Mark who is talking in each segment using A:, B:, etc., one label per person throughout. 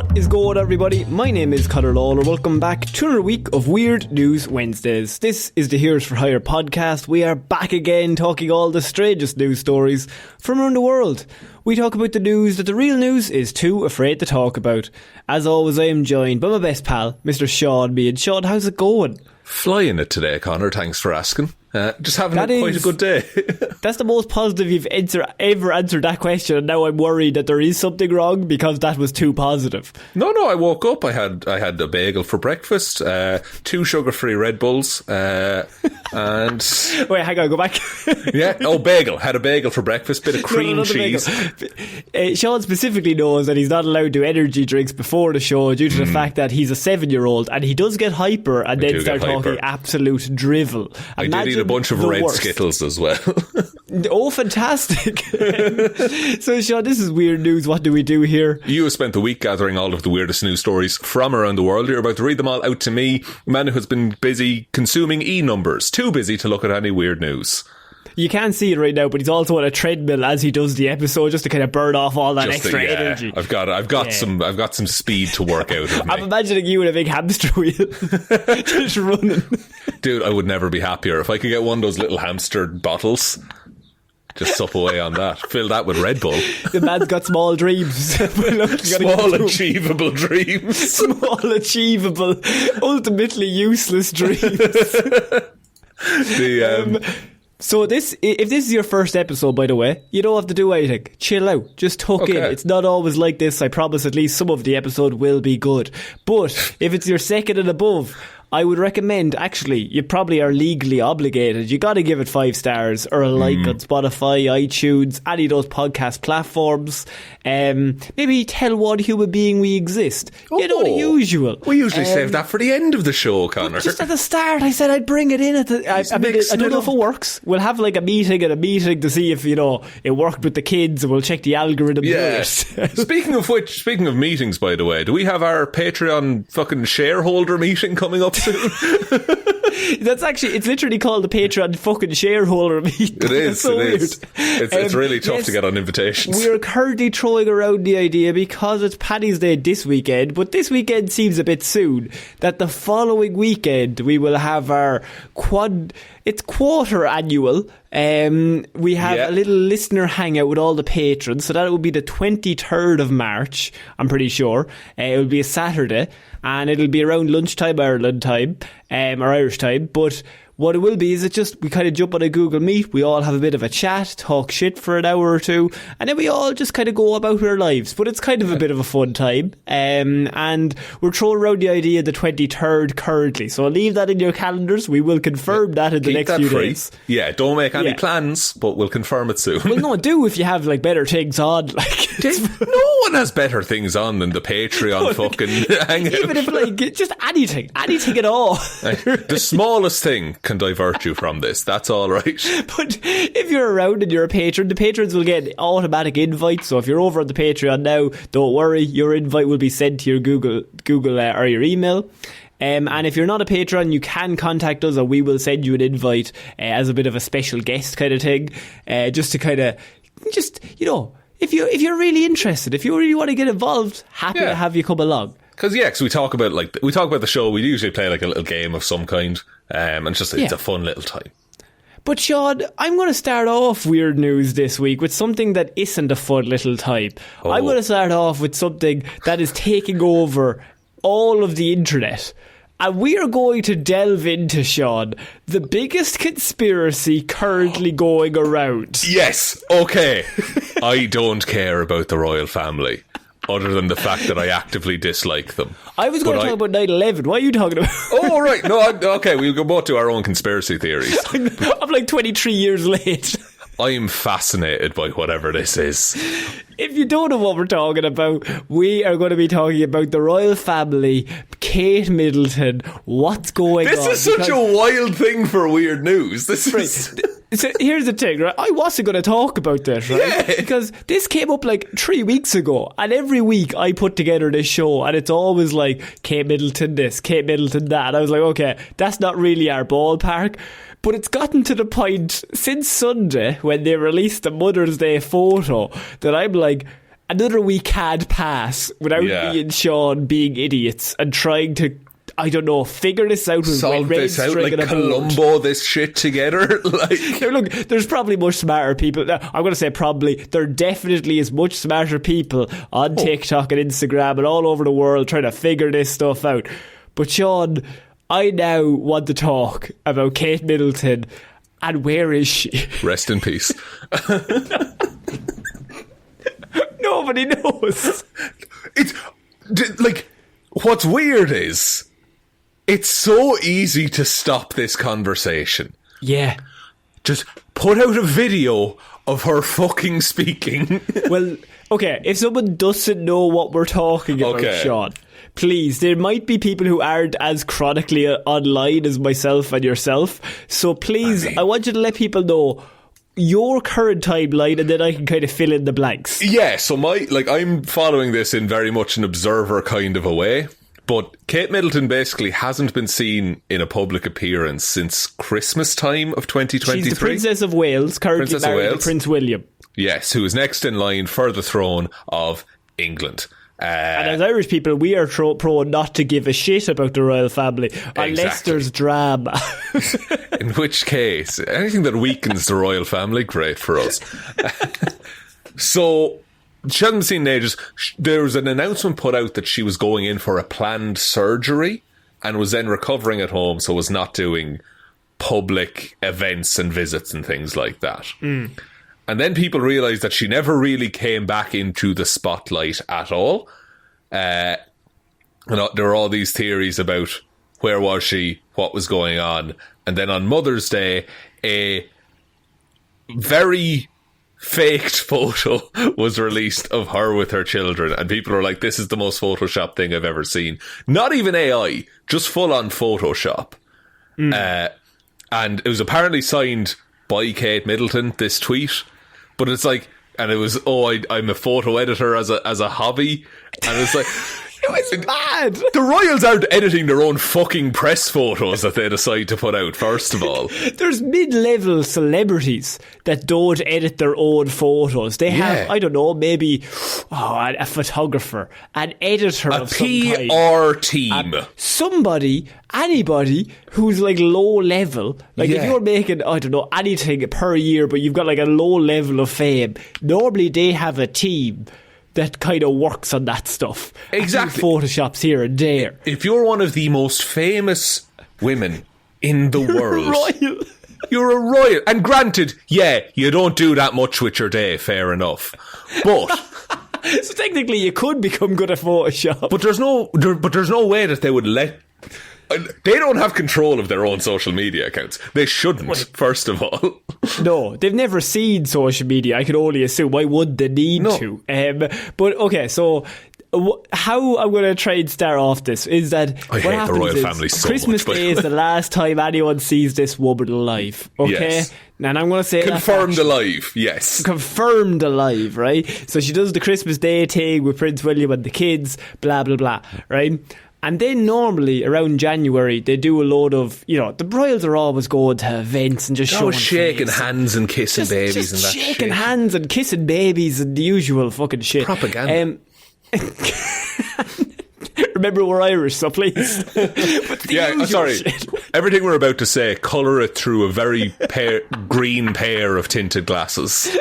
A: What is going on, everybody? My name is Conor Lawler. Welcome back to another week of Weird News Wednesdays. This is the Heroes for Hire podcast. We are back again talking all the strangest news stories from around the world. We talk about the news that the real news is too afraid to talk about. As always, I am joined by my best pal, Mr. Shaun Mead. Shaun, how's it going?
B: Flying it today, Conor. Thanks for asking. Just having quite a good day.
A: That's the most positive you've ever answered that question, and now I'm worried that there is something wrong because that was too positive.
B: No, I woke up. I had a bagel for breakfast, 2 sugar-free Red Bulls, and
A: wait, hang on, go back.
B: Bagel. Had a bagel for breakfast, bit of cream cheese.
A: Shaun specifically knows that he's not allowed to do energy drinks before the show due to the fact that he's a 7-year-old and he does get hyper and then start talking absolute drivel.
B: I did eat a bunch of red Skittles as well.
A: Oh, fantastic. So, Shaun, this is weird news. What do we do here?
B: You have spent the week gathering all of the weirdest news stories from around the world. You're about to read them all out to me, a man who has been busy consuming e-numbers, too busy to look at any weird news.
A: You can't see it right now, but he's also on a treadmill as he does the episode, just to kind of burn off all that extra energy.
B: I've got some speed to work out of me.
A: I'm imagining you in a big hamster wheel, just running.
B: Dude, I would never be happier if I could get one of those little hamster bottles. Just sup away on that. Fill that with Red Bull.
A: The man's got small dreams.
B: Small achievable dreams.
A: Small achievable, ultimately useless dreams. So if this is your first episode, by the way, you don't have to do anything. Chill out. Just tuck in. It's not always like this. I promise at least some of the episode will be good. But if it's your second and above, I would recommend, actually, you probably are legally obligated. You got to give it 5 stars or a like on Spotify, iTunes, any of those podcast platforms. Maybe tell one human being we exist. You know, the usual.
B: We usually save that for the end of the show, Conor.
A: Just at the start, I said I'd bring it in at the. I don't know if it works. We'll have like a meeting to see if, it worked with the kids, and we'll check the algorithm first.
B: Speaking of meetings, by the way, do we have our Patreon fucking shareholder meeting coming up?
A: It's literally called the Patreon fucking shareholder meeting.
B: It is.
A: It's so weird.
B: It's really tough to get on invitations.
A: We're currently throwing around the idea, because it's Paddy's Day this weekend, but this weekend seems a bit soon, that the following weekend we will have our quarter annual. We have a little listener hangout with all the patrons, so that will be the 23rd of March, I'm pretty sure. It will be a Saturday, and it'll be around lunchtime Ireland time, or Irish time. But what it will be is we kind of jump on a Google Meet, we all have a bit of a chat, talk shit for an hour or two, and then we all just kind of go about our lives. But it's kind of a bit of a fun time, and we're throwing around the idea the 23rd currently, so leave that in your calendars. We will confirm that in the next few days.
B: Yeah, don't make any plans, but we'll confirm it soon.
A: Well, no, do if you have better things on.
B: No one has better things on than the Patreon fucking hangout.
A: Even if just anything at all.
B: The smallest thing can divert you from this. That's all right.
A: But if you're around and you're a patron, the patrons will get automatic invites. So if you're over on the Patreon now, don't worry, your invite will be sent to your Google or your email. And if you're not a patron, you can contact us, and we will send you an invite as a bit of a special guest kind of thing, just to kind of if you're really interested, if you really want to get involved, happy to have you come along.
B: Because we talk about the show. We usually play like a little game of some kind, and it's a fun little time.
A: But Shaun, I'm going to start off weird news this week with something that isn't a fun little time. I'm going to start off with something that is taking over all of the internet. And we are going to delve into, Shaun, the biggest conspiracy currently going around.
B: Yes, okay. I don't care about the royal family, other than the fact that I actively dislike them.
A: I was going to talk about 9/11. What are you talking about?
B: Oh, right. No, okay, we'll go both to our own conspiracy theories.
A: I'm like 23 years late.
B: I'm fascinated by whatever this is.
A: If you don't know what we're talking about, we are going to be talking about the royal family, Kate Middleton, what's going on.
B: This is such a wild thing for weird news.
A: So here's the thing, right? I wasn't going to talk about this, right?
B: Yeah.
A: Because this came up like 3 weeks ago, and every week I put together this show, and it's always like Kate Middleton this, Kate Middleton that. And I was like, okay, that's not really our ballpark. But it's gotten to the point since Sunday when they released the Mother's Day photo that I'm like, another week had pass without me and Shaun being idiots and trying to, I don't know, figure this out.
B: Solve this out, like Columbo this shit together. Like,
A: now look, there's probably much smarter people. Now, I'm going to say probably. There definitely is much smarter people on TikTok and Instagram and all over the world trying to figure this stuff out. But Shaun, I now want to talk about Kate Middleton and where is she?
B: Rest in peace.
A: Nobody knows.
B: It's like, what's weird is it's so easy to stop this conversation.
A: Yeah.
B: Just put out a video of her fucking speaking.
A: Well, okay, if someone doesn't know what we're talking about, Shaun, please, there might be people who aren't as chronically online as myself and yourself. So please, I want you to let people know your current timeline, and then I can kind of fill in the blanks.
B: Yeah, so I'm following this in very much an observer kind of a way. But Kate Middleton basically hasn't been seen in a public appearance since Christmas time of 2023.
A: She's the Princess of Wales, currently married to Prince William.
B: Yes, who is next in line for the throne of England.
A: And as Irish people, we are prone not to give a shit about the royal family unless there's drama.
B: In which case, anything that weakens the royal family, great for us. So, she hasn't been seen in ages. There was an announcement put out that she was going in for a planned surgery and was then recovering at home, so was not doing public events and visits and things like that. And then people realised that she never really came back into the spotlight at all. And there were all these theories about where was she, what was going on. And then on Mother's Day, a very faked photo was released of her with her children. And people are like, this is the most Photoshop thing I've ever seen. Not even AI, just full-on Photoshop. And it was apparently signed by Kate Middleton, this tweet. But it's like, and it was, I'm a photo editor as a hobby. And it's like,
A: it was mad.
B: The royals aren't editing their own fucking press photos that they decide to put out, first of all.
A: There's mid-level celebrities that don't edit their own photos. They have, I don't know, maybe a photographer, an editor of some kind.
B: A PR team.
A: Anybody who's like low level. Like if you're making, I don't know, anything per year, but you've got like a low level of fame, normally they have a team that kind of works on that stuff.
B: Exactly.
A: Photoshops here and there.
B: If you're one of the most famous women in the world,
A: royal.
B: You're a royal. And granted, you don't do that much with your day, fair enough. But
A: so technically you could become good at Photoshop.
B: But there's no way that they would let... They don't have control of their own social media accounts. They shouldn't, first of all.
A: No, they've never seen social media. I can only assume. Why would they need to? But okay, so how I'm going to try and start off this is that
B: I hate the royal family so
A: Christmas
B: much.
A: Day is the last time anyone sees this woman alive. Okay,
B: yes.
A: And I'm going to say
B: confirmed alive. Yes,
A: confirmed alive. Right. So she does the Christmas Day thing with Prince William and the kids. Blah blah blah. Right. And then normally around January they do a load of, the royals are always going to events and just showing
B: shaking
A: face.
B: hands and kissing babies
A: just
B: and that
A: shaking
B: shit.
A: hands and kissing babies and the usual fucking shit.
B: Propaganda.
A: Remember we're Irish, so please.
B: Sorry.
A: Shit.
B: Everything we're about to say, colour it through a very green pair of tinted glasses.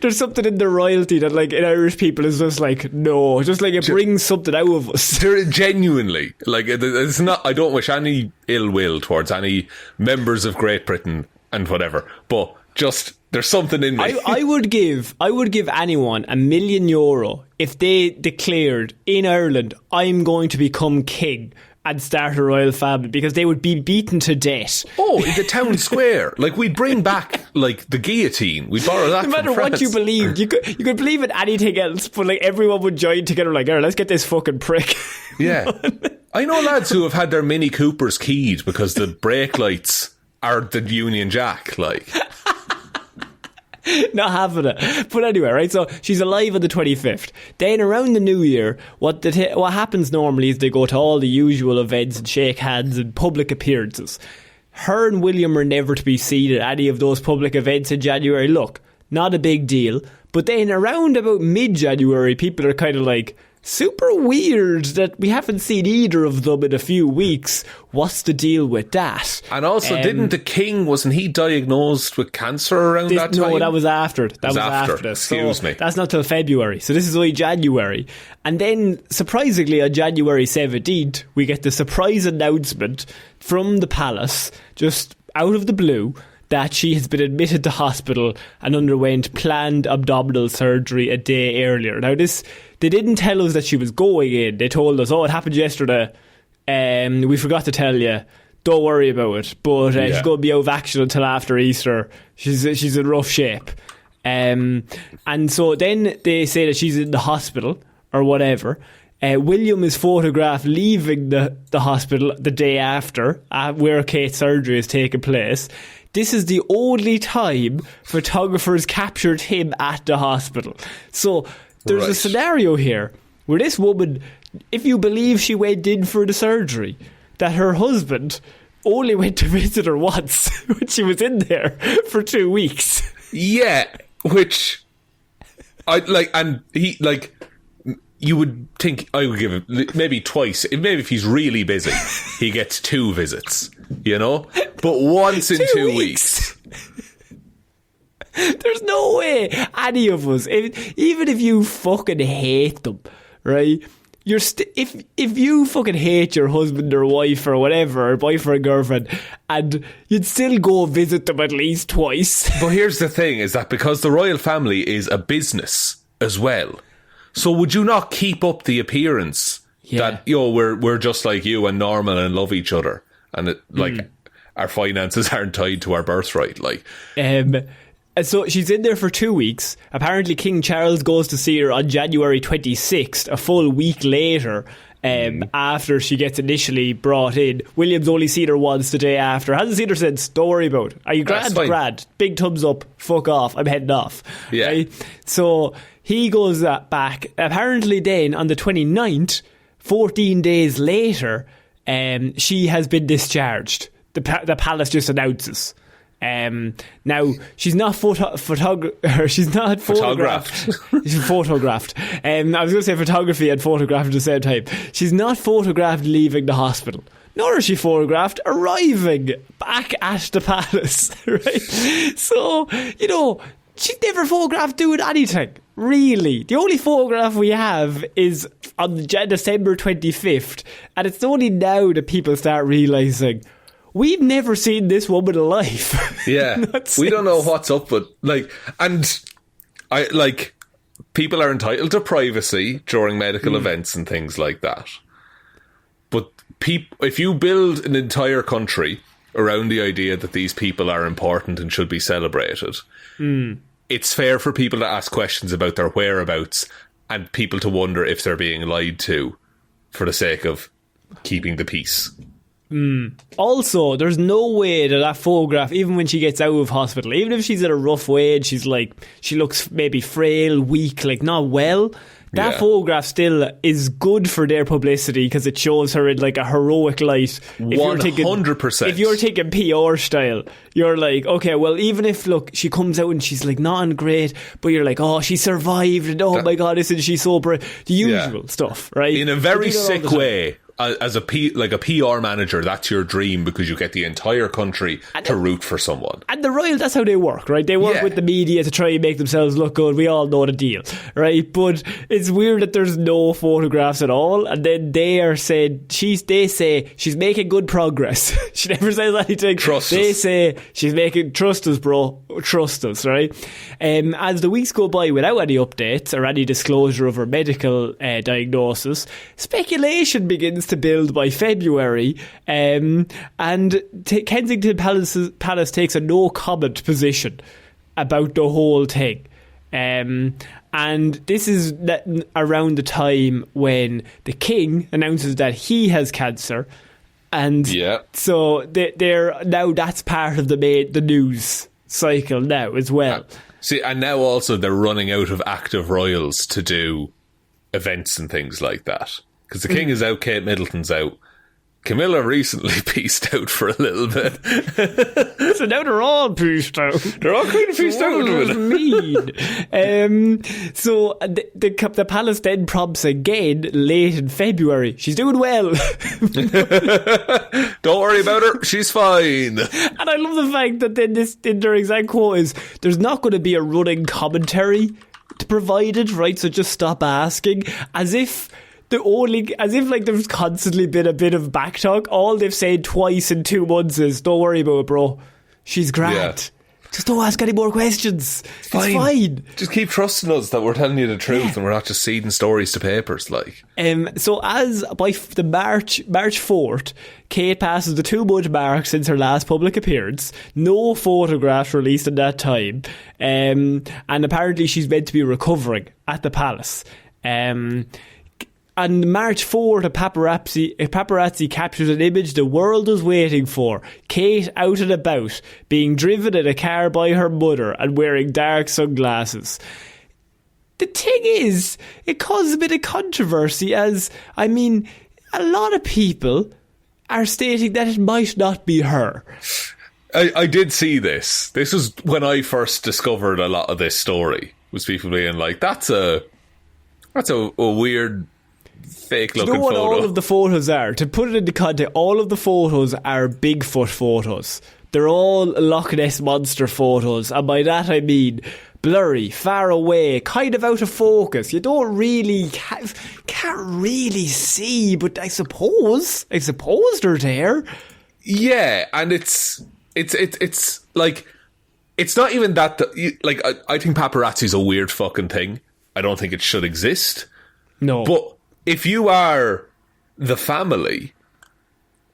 A: There's something in the royalty that, like, in Irish people is just like, no, just like it brings something out of us.
B: They're genuinely, like, it's not. I don't wish any ill will towards any members of Great Britain and whatever, but just there's something in me.
A: I would give anyone €1 million if they declared in Ireland, I'm going to become king and start a royal family, because they would be beaten to death.
B: Oh, in the town square. Like, we'd bring back, like, the guillotine. We'd borrow that from France.
A: No matter what you believed, you could believe in anything else, but, like, everyone would join together, like, let's get this fucking prick.
B: Yeah. I know lads who have had their Mini Coopers keyed because the brake lights are the Union Jack, like...
A: Not having it. But anyway, right, so she's alive on the 25th. Then around the New Year, what happens normally is they go to all the usual events and shake hands and public appearances. Her and William are never to be seen at any of those public events in January. Look, not a big deal, But then around about mid-January, people are kind of like, super weird that we haven't seen either of them in a few weeks. What's the deal with that?
B: And also, didn't the king, wasn't he diagnosed with cancer around that time?
A: No, that was after. That was after.
B: Excuse me.
A: That's not till February. So this is only January. And then, surprisingly, on January 17th, we get the surprise announcement from the palace, just out of the blue, that she has been admitted to hospital and underwent planned abdominal surgery a day earlier. Now, they didn't tell us that she was going in. They told us, it happened yesterday. We forgot to tell you. Don't worry about it. But she's going to be out of action until after Easter. She's in rough shape. And so then they say that she's in the hospital or whatever. William is photographed leaving the hospital the day after, where Kate's surgery is taking place. This is the only time photographers captured him at the hospital. So there's a scenario here where this woman, if you believe she went in for the surgery, that her husband only went to visit her once when she was in there for 2 weeks.
B: Yeah, which I like, and he like. You would think I would give him maybe twice. Maybe if he's really busy, he gets 2 visits, you know? But once in 2 weeks.
A: There's no way any of us, even if you fucking hate them, right? If you fucking hate your husband or wife or whatever, or boyfriend, girlfriend, and you'd still go visit them at least twice.
B: But here's the thing, is that because the royal family is a business as well, so would you not keep up the appearance that, we're just like you and normal and love each other, and our finances aren't tied to our birthright, like.
A: So she's in there for 2 weeks. Apparently King Charles goes to see her on January 26th, a full week later, after she gets initially brought in. William's only seen her once the day after. Hasn't seen her since. Don't worry about it. Are you glad? Glad. Big thumbs up. Fuck off. I'm heading off.
B: Yeah.
A: Right? So he goes back. Apparently then, on the 29th, 14 days later, she has been discharged. The palace just announces. Now she's not she's not photographed. She's photographed. I was going to say photography and photograph at the same time. She's not photographed leaving the hospital, nor is she photographed arriving back at the palace. Right? So she's never photographed doing anything. Really, the only photograph we have is on December 25th, and it's only now that people start realising we've never seen this woman alive.
B: Yeah, we don't know what's up, but people are entitled to privacy during medical events and things like that. But if you build an entire country around the idea that these people are important and should be celebrated, it's fair for people to ask questions about their whereabouts and people to wonder if they're being lied to for the sake of keeping the peace.
A: Also, there's no way that photograph, even when she gets out of hospital, even if she's at a rough wage, she looks maybe frail, weak, like not well, that photograph still is good for their publicity because it shows her in like a heroic light.
B: 100%.
A: If you're taking PR style, you're like, okay, well, even if, look, she comes out and she's like not great, but you're like, oh, she survived, and oh my God, isn't she so brave? The usual stuff, right?
B: In a very sick way. As a PR manager, that's your dream because you get the entire country to root for someone. And the royal,
A: that's how they work, right? They work with the media to try and make themselves look good. We all know the deal, right? But it's weird that there's no photographs at all. And then they say she's making good progress. She never says anything.
B: Trust
A: they
B: us.
A: say she's making, trust us, bro. Trust us, right? As the weeks go by without any updates or any disclosure of her medical diagnosis, speculation begins to build by February, and Kensington Palace takes a no comment position about the whole thing, and this is around the time when the king announces that he has cancer, and so they're now, that's part of the news cycle now as well.
B: See, and now also they're running out of active royals to do events and things like that. Because the king is out, Kate Middleton's out, Camilla recently pieced out for a little bit.
A: So now they're all pieced out.
B: They're all kind of pieced out.
A: What does this mean? So the palace then prompts again late in February. She's doing well.
B: Don't worry about her. She's fine.
A: And I love the fact that then their exact quote is, there's not going to be a running commentary to provide it, right? So just stop asking. As if like there's constantly been a bit of backtalk. All they've said twice in 2 months is, don't worry about it, bro. She's grand. Yeah. Just don't ask any more questions. It's fine.
B: Just keep trusting us that we're telling you the truth and we're not just seeding stories to papers, like.
A: So as by the March 4th, Kate passes the 2-month mark since her last public appearance. No photographs released in that time. And apparently she's meant to be recovering at the palace. On March 4th, a paparazzi captures an image the world was waiting for. Kate out and about, being driven in a car by her mother and wearing dark sunglasses. The thing is, it causes a bit of controversy as, I mean, a lot of people are stating that it might not be her.
B: I did see this. This was when I first discovered a lot of this story, was people being like, that's a weird... fake looking photo.
A: You know what all of the photos are? To put it into context, all of the photos are Bigfoot photos. They're all Loch Ness Monster photos. And by that I mean blurry, far away, kind of out of focus. You don't really... can't really see, but I suppose they're there.
B: Yeah, and it's like... It's not even that... Like, I think paparazzi's a weird fucking thing. I don't think it should exist.
A: No.
B: But... if you are the family,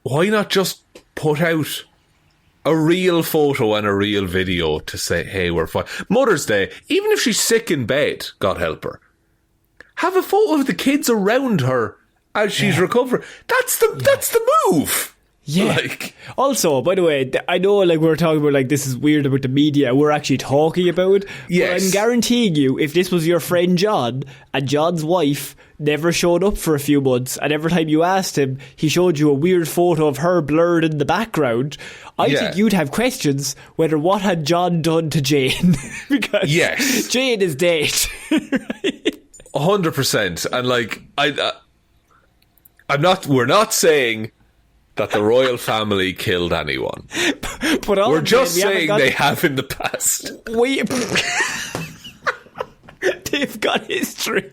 B: why not just put out a real photo and a real video to say, hey, we're fine? Mother's Day, even if she's sick in bed, God help her, have a photo of the kids around her as she's recovering. That's the move.
A: Yeah. Also, by the way, I know like we're talking about like this is weird about the media. We're actually talking about it.
B: Yes.
A: But I'm guaranteeing you, if this was your friend John and John's wife never showed up for a few months, and every time you asked him, he showed you a weird photo of her blurred in the background, I think you'd have questions whether what had John done to Jane. Because Jane is dead.
B: 100%. And like, we're not saying that the royal family killed anyone. But we're just saying they have in the past.
A: They've got history.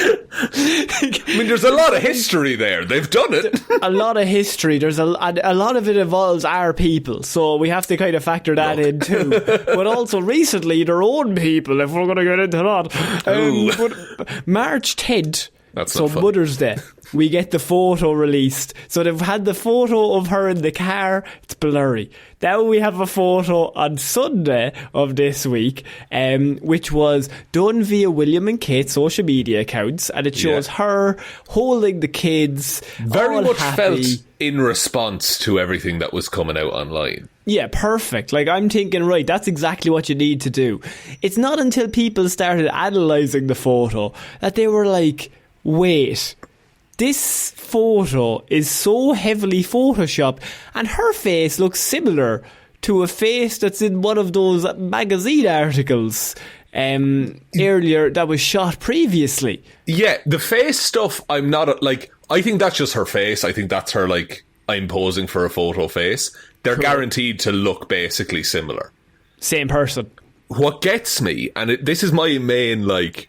B: I mean, there's a lot of history there. They've done it.
A: A lot of history. There's a lot of it involves our people, so we have to kind of factor that in too. But also recently, their own people, if we're going to get into that. But March 10th, so Mother's Day, we get the photo released. So they've had the photo of her in the car. It's blurry. Now we have a photo on Sunday of this week, which was done via William and Kate's social media accounts, and it shows her holding the kids.
B: Very much
A: happy.
B: Felt in response to everything that was coming out online.
A: Yeah, perfect. Like, I'm thinking, right, that's exactly what you need to do. It's not until people started analysing the photo that they were like, wait, this photo is so heavily photoshopped, and her face looks similar to a face that's in one of those magazine articles earlier that was shot previously.
B: Yeah, the face stuff, I'm not like, I think that's just her face. I think that's her like, I'm posing for a photo face. They're guaranteed to look basically similar.
A: Same person.
B: What gets me, and this is my main like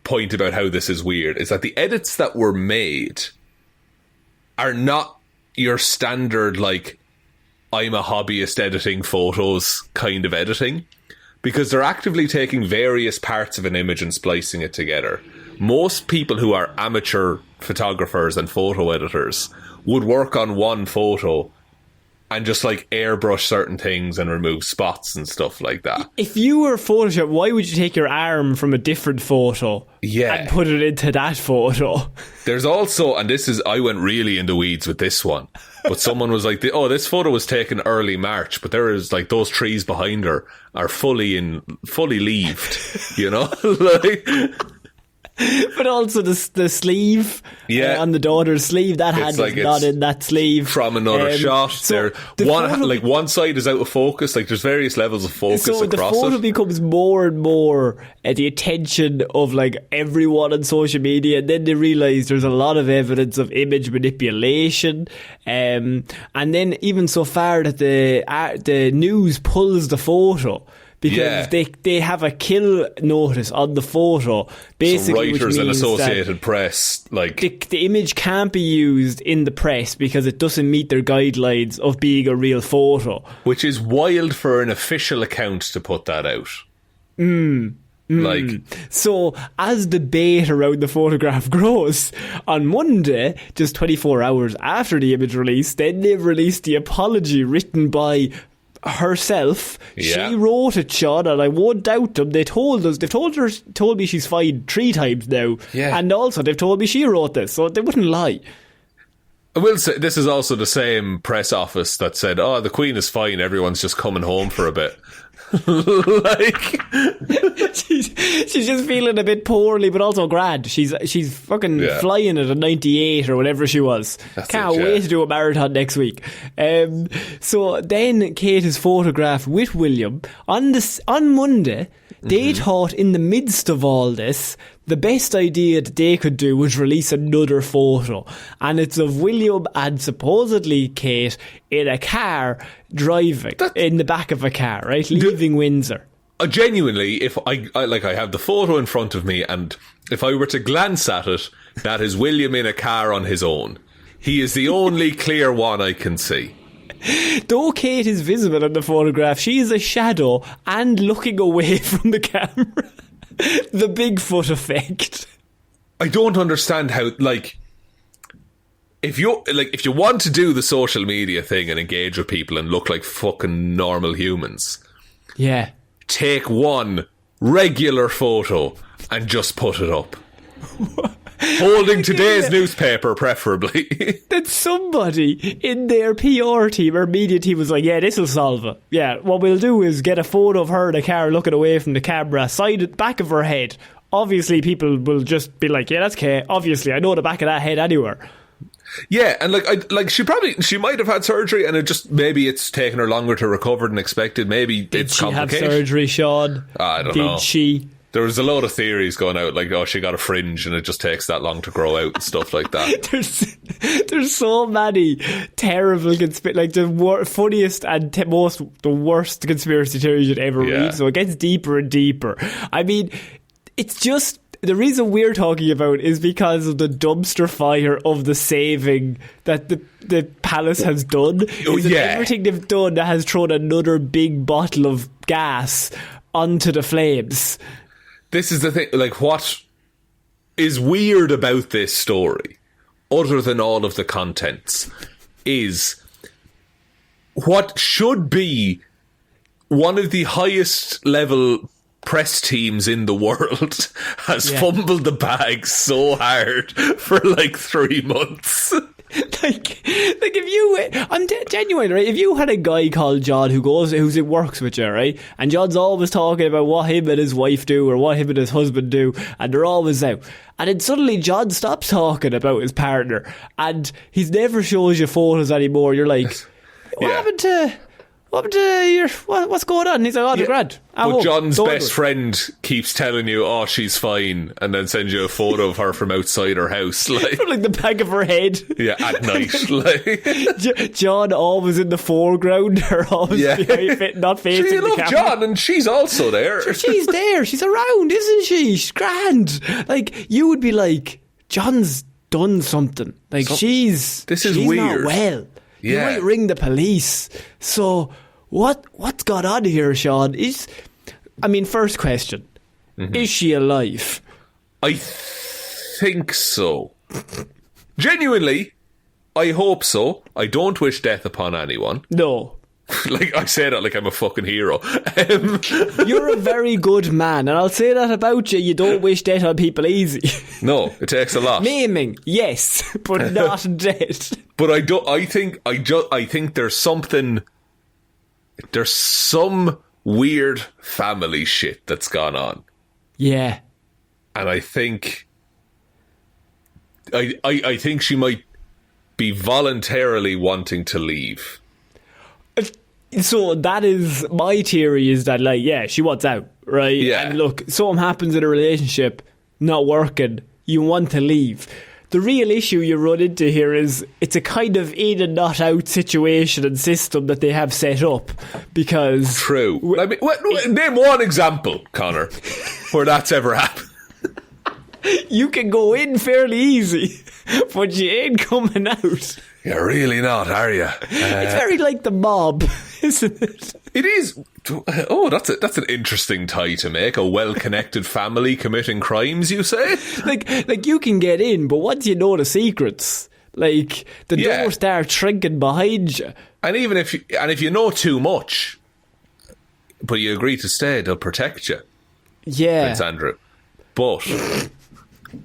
B: point about how this is weird, is that the edits that were made are not your standard like I'm a hobbyist editing photos kind of editing, because they're actively taking various parts of an image and splicing it together. Most people who are amateur photographers and photo editors would work on one photo and just like airbrush certain things and remove spots and stuff like that.
A: If you were Photoshop, why would you take your arm from a different photo and put it into that photo?
B: There's also, and this is, I went really in the weeds with this one, but someone was like, oh, this photo was taken early March, but there is like those trees behind her are fully leaved, you know? Like,
A: But also the sleeve on the daughter's sleeve, that hand is not in that sleeve.
B: From another shot. So one side is out of focus. Like there's various levels of focus across it. So the photo becomes
A: more and more the attention of like everyone on social media, and then they realise there's a lot of evidence of image manipulation, and then even so far that the news pulls the photo. Because they have a kill notice on the photo, basically,
B: so Reuters
A: which means
B: and Associated Press, like
A: the image can't be used in the press because it doesn't meet their guidelines of being a real photo.
B: Which is wild for an official account to put that out.
A: So as debate around the photograph grows, on Monday, just 24 hours after the image release, then they've released the apology written by herself. She wrote it, Shaun, and I won't doubt them. Told me she's fine 3 times now, and also they've told me she wrote this, so they wouldn't lie.
B: I will say this is also the same press office that said, "Oh, the Queen is fine. Everyone's just coming home for a bit." Like
A: she's just feeling a bit poorly, but also grand. She's fucking flying at a 98 or whatever she was. Can't wait to do a marathon next week. So then Kate is photographed with William on Monday. They thought in the midst of all this, the best idea that they could do was release another photo. And it's of William and supposedly Kate in a car driving in the back of a car, right? Leaving Windsor.
B: Genuinely, if I have the photo in front of me, and if I were to glance at it, that is William in a car on his own. He is the only clear one I can see.
A: Though Kate is visible in the photograph, she is a shadow and looking away from the camera. The Bigfoot effect.
B: I don't understand how, if you want to do the social media thing and engage with people and look like fucking normal humans, take one regular photo and just put it up. Holding today's newspaper, preferably.
A: That somebody in their PR team or media team was like, this'll solve it. Yeah, what we'll do is get a photo of her in a car looking away from the camera, back of her head. Obviously, people will just be like, that's okay. Obviously, I know the back of that head anywhere.
B: Yeah, and she might have had surgery, and maybe it's taken her longer to recover than expected. Maybe it's complicated.
A: Did she have surgery, Shaun?
B: I don't know.
A: Did she?
B: There was a lot of theories going out, like, she got a fringe and it just takes that long to grow out and stuff like that.
A: There's so many terrible the funniest and the worst conspiracy theories you'd ever read. So it gets deeper and deeper. I mean, it's just the reason we're talking about is because of the dumpster fire of the saving that the palace has done. Everything they've done has thrown another big bottle of gas onto the flames.
B: This is the thing, what is weird about this story, other than all of the contents, is what should be one of the highest level press teams in the world has fumbled the bag so hard for 3 months. I'm genuine, right? If you had a guy called John who works with you, right? And John's always talking about what him and his wife do or what him and his husband do, and they're always out. And then suddenly John stops talking about his partner and he's never shows you photos anymore. You're like, what happened to what's going on? And he's like, they're grand. But John's best friend keeps telling you, she's fine, and then sends you a photo of her from outside her house.
A: From the back of her head.
B: Yeah, at night.
A: John always in the foreground, or always not facing the camera.
B: John, and she's also there.
A: She's there. She's around, isn't she? She's grand. You would be like, John's done something. She's
B: weird.
A: Not well. You might ring the police. So what's got on here, Shaun? First question. Is she alive?
B: I think so. Genuinely, I hope so. I don't wish death upon anyone.
A: No.
B: I say that like I'm a fucking hero.
A: You're a very good man, and I'll say that about you. You don't wish death on people easy.
B: No, it takes a lot.
A: Maiming, yes, but not death.
B: But I think there's something. There's some weird family shit that's gone on.
A: Yeah.
B: And I think I think she might be voluntarily wanting to leave.
A: So that is my theory, is that, like, yeah, she wants out, right?
B: Yeah.
A: And look, something happens in a relationship, not working, you want to leave. The real issue you run into here is it's a kind of in and not out situation and system that they have set up, because...
B: True. I mean, name one example, Connor, where that's ever happened.
A: You can go in fairly easy, but you ain't coming out.
B: You're really not, are you?
A: It's very like the mob, isn't it?
B: It is. Oh, that's an interesting tie to make. A well-connected family committing crimes, you say?
A: Like you can get in, but once you know the secrets, like the door starts shrinking behind you.
B: And even if you know too much, but you agree to stay, they'll protect you.
A: Yeah,
B: Prince Andrew. But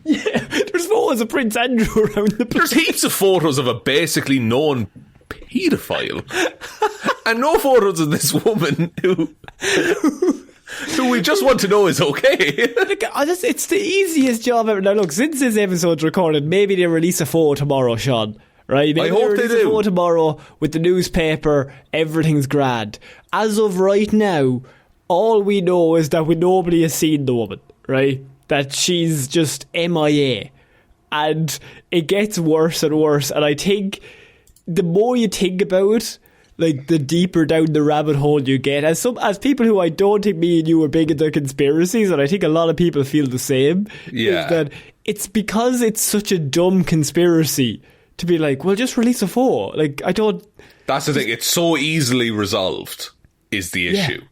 A: yeah, there's photos of Prince Andrew around the place.
B: There's heaps of photos of a basically known paedophile, and no photos of this woman who we just want to know is okay.
A: It's the easiest job ever. Now look, since this episode's recorded, maybe they release a photo tomorrow, Shaun. Right? Maybe
B: I hope they do.
A: A photo tomorrow with the newspaper, everything's grand. As of right now, all we know is that nobody has seen the woman, right? That she's just MIA. And it gets worse and worse. And I think the more you think about it, like, the deeper down the rabbit hole you get. As people who I don't think me and you are big into conspiracies, and I think a lot of people feel the same, is that it's because it's such a dumb conspiracy to be like, well, just release a photo. Like, I don't...
B: That's the thing. It's so easily resolved, is the issue.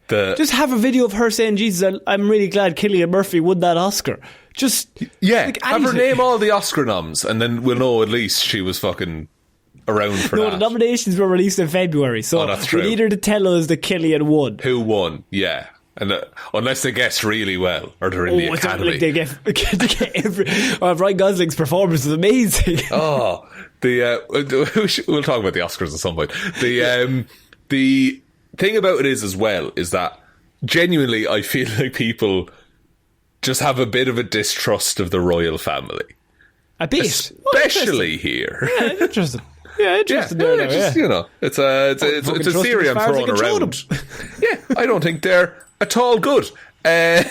A: Just have a video of her saying, Jesus, I'm really glad Cillian Murphy won that Oscar. Just...
B: Yeah,
A: like,
B: have her name all the Oscar noms, and then we'll know at least she was fucking around for that.
A: No, the nominations were released in February, so
B: that's
A: we
B: true.
A: need her to tell us that Cillian won.
B: Who won, yeah. And unless they guess really well, or they're in the Academy.
A: Like they get Ryan Gosling's performance is amazing.
B: Oh, we'll talk about the Oscars at some point. The thing about it is, as well, is that genuinely I feel like people just have a bit of a distrust of the royal family.
A: A bit.
B: Especially here.
A: Yeah, interesting. Yeah, interesting.
B: You know, it's a theory I'm throwing around. Yeah, I don't think they're at all good.
A: But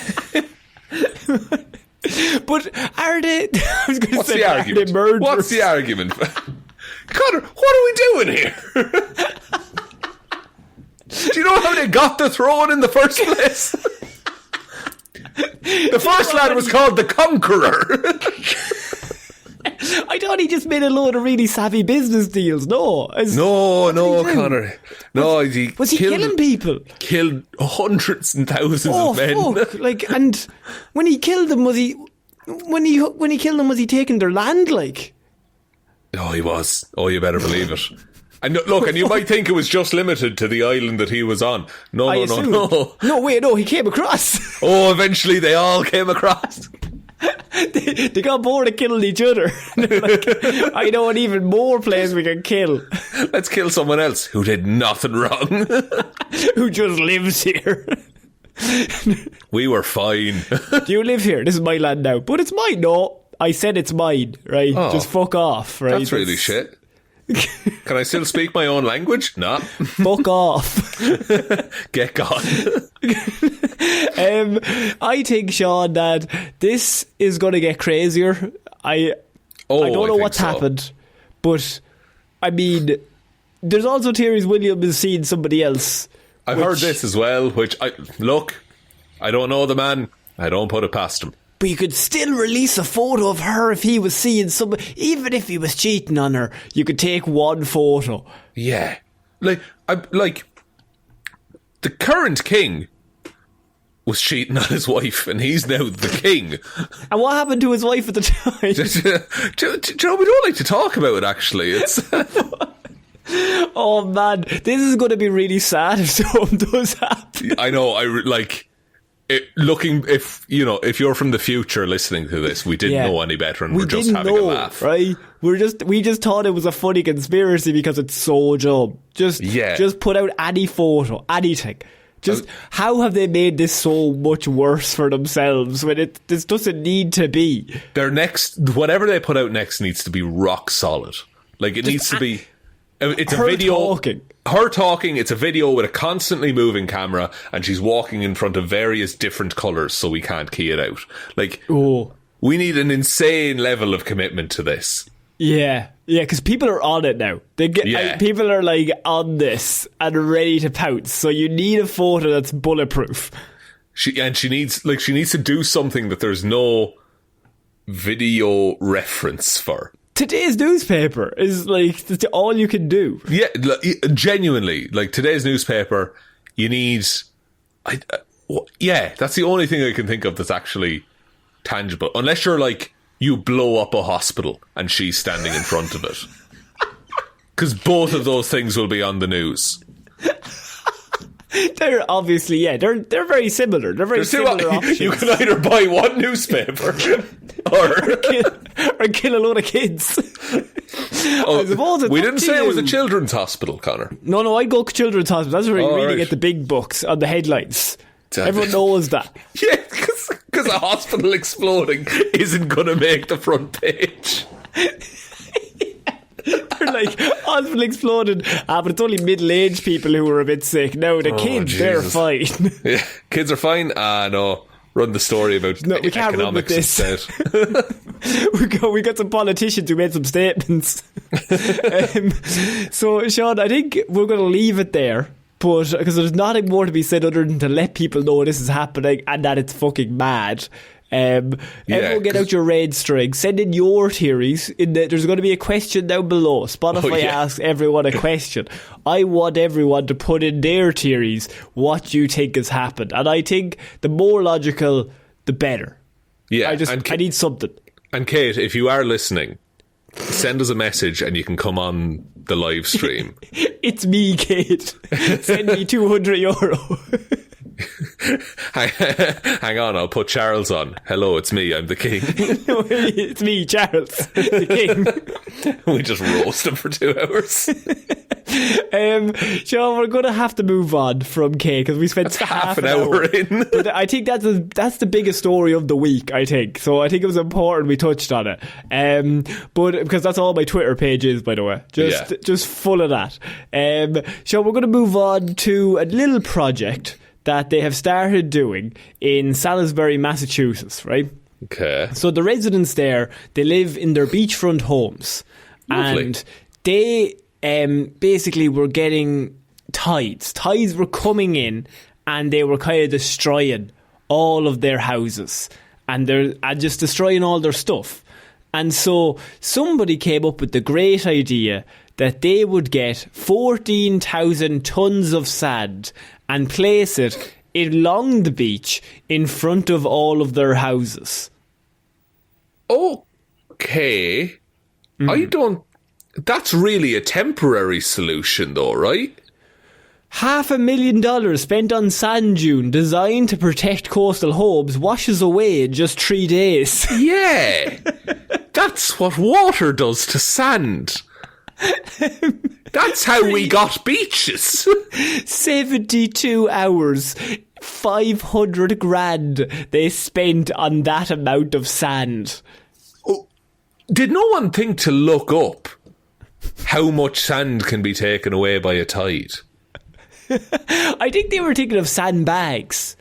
A: are they... I was going to say,
B: the argument?
A: are they murderers?
B: What's the argument? Connor, what are we doing here? Do you know how they got the throne in the first place? The first lad was called the Conqueror.
A: I thought he just made a load of really savvy business deals. No,
B: Connor. No,
A: was he killing people?
B: Killed hundreds and thousands of men.
A: Fuck. Like, and when he killed them, was he taking their land? Like,
B: oh, he was. Oh, you better believe it. And look, and you might think it was just limited to the island that he was on. No.
A: No, wait, no, he came across.
B: Oh, eventually they all came across.
A: They got bored of killing each other. They're like, I know an even more place we can kill.
B: Let's kill someone else who did nothing wrong.
A: Who just lives here.
B: We were fine.
A: Do you live here? This is my land now. But it's mine. No, I said it's mine, right?
B: Oh,
A: just fuck off, right?
B: That's really shit. Can I still speak my own language? Nah.
A: Fuck off.
B: Get gone.
A: I think, Shaun, that this is going to get crazier. I don't know what's happened, but I mean, there's also theories William is seeing somebody else.
B: I've heard this as well, I don't know the man. I don't put it past him.
A: But you could still release a photo of her if he was seeing somebody. Even if he was cheating on her, you could take one photo.
B: Yeah. Like the current king was cheating on his wife, and he's now the king.
A: And what happened to his wife at the time?
B: Do you know, we don't like to talk about it, actually. It's...
A: Oh, man. This is going to be really sad if something does happen.
B: I know. If you're from the future listening to this, we didn't know any better, and we're just having a laugh,
A: right? We just thought it was a funny conspiracy because it's so dumb. Just put out any photo, anything. Just how have they made this so much worse for themselves when this doesn't need to be?
B: Their next, whatever they put out next, needs to be rock solid. Like, it needs to be. It's a video. Her talking. It's a video with a constantly moving camera, and she's walking in front of various different colours, so we can't key it out. Like, we need an insane level of commitment to this.
A: Yeah, because people are on it now. People are like on this and ready to pounce. So you need a photo that's bulletproof. She
B: needs to do something that there's no video reference for.
A: Today's newspaper is like that's all you can do.
B: Yeah, genuinely, like today's newspaper, you need. That's the only thing I can think of that's actually tangible. Unless you're like. You blow up a hospital and she's standing in front of it. Because both of those things will be on the news.
A: They're obviously, they're very similar. They're very similar options.
B: You can either buy one newspaper
A: or kill a load of kids.
B: We didn't say it was a children's hospital, Connor.
A: No, I go children's hospital. That's where you really get the big bucks on the headlines. Everyone knows that.
B: Yeah, because a hospital exploding isn't going to make the front page.
A: They're like, hospital exploded. But it's only middle-aged people who are a bit sick. No, the kids, Jesus. They're fine.
B: Yeah, kids are fine. No. Run the story about
A: we can't run with this. We got some politicians who made some statements. So, Shaun, I think we're going to leave it there. But because there's nothing more to be said other than to let people know this is happening and that it's fucking mad. Everyone get out your red string. Send in your theories. There's going to be a question down below. Spotify asks everyone a question. I want everyone to put in their theories what you think has happened. And I think the more logical, the better.
B: Yeah,
A: I need something.
B: And Kate, if you are listening, send us a message and you can come on the live stream.
A: It's me, Kate. Send me €200.
B: Hang on, I'll put Charles on. Hello, it's me, I'm the king.
A: No, it's me, Charles, the king.
B: We just roast him for 2 hours.
A: Shaun, we're going to have to move on from Kate because we spent half an hour in. But I think that's the biggest story of the week, I think. So I think it was important we touched on it. But because that's all my Twitter page is, by the way. Just full of that. Shaun, we're going to move on to a little project that they have started doing in Salisbury, Massachusetts, right?
B: Okay.
A: So the residents there, they live in their beachfront homes.
B: Lovely.
A: And they basically were getting tides. Tides were coming in and they were kind of destroying all of their houses. And they're just destroying all their stuff. And so somebody came up with the great idea that they would get 14,000 tons of sand and place it along the beach in front of all of their houses.
B: Okay. That's really a temporary solution though, right?
A: $500,000 spent on sand dune designed to protect coastal homes washes away in just 3 days.
B: Yeah. That's what water does to sand. That's how we got beaches.
A: 72 hours, 500 grand they spent on that amount of sand.
B: Did no one think to look up how much sand can be taken away by a tide?
A: I think they were thinking of sandbags.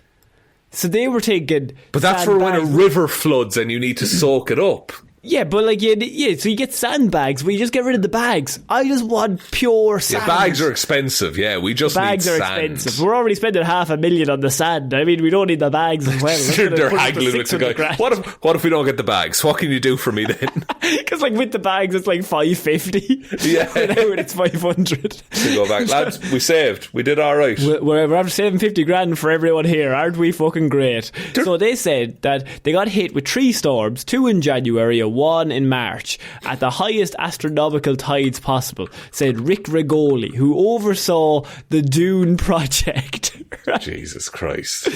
A: So they were thinking...
B: But that's for when a river floods and you need to soak it up.
A: Yeah, but like, so you get sandbags, but you just get rid of the bags. I just want pure sand.
B: Yeah, bags are expensive, yeah, we just need sand. Bags are expensive.
A: We're already spending $500,000 on the sand. I mean, we don't need the bags as well.
B: They're haggling with the guy. What if we don't get the bags? What can you do for me then?
A: Because like with the bags, it's like $550. Yeah. Without it's $500.
B: To go back. Lads, we saved. We did alright.
A: We're after saving 50 grand for everyone here. Aren't we fucking great? So they said that they got hit with 3 storms, 2 in January, one in March, at the highest astronomical tides possible, said Rick Regoli, who oversaw the Dune project.
B: Jesus Christ.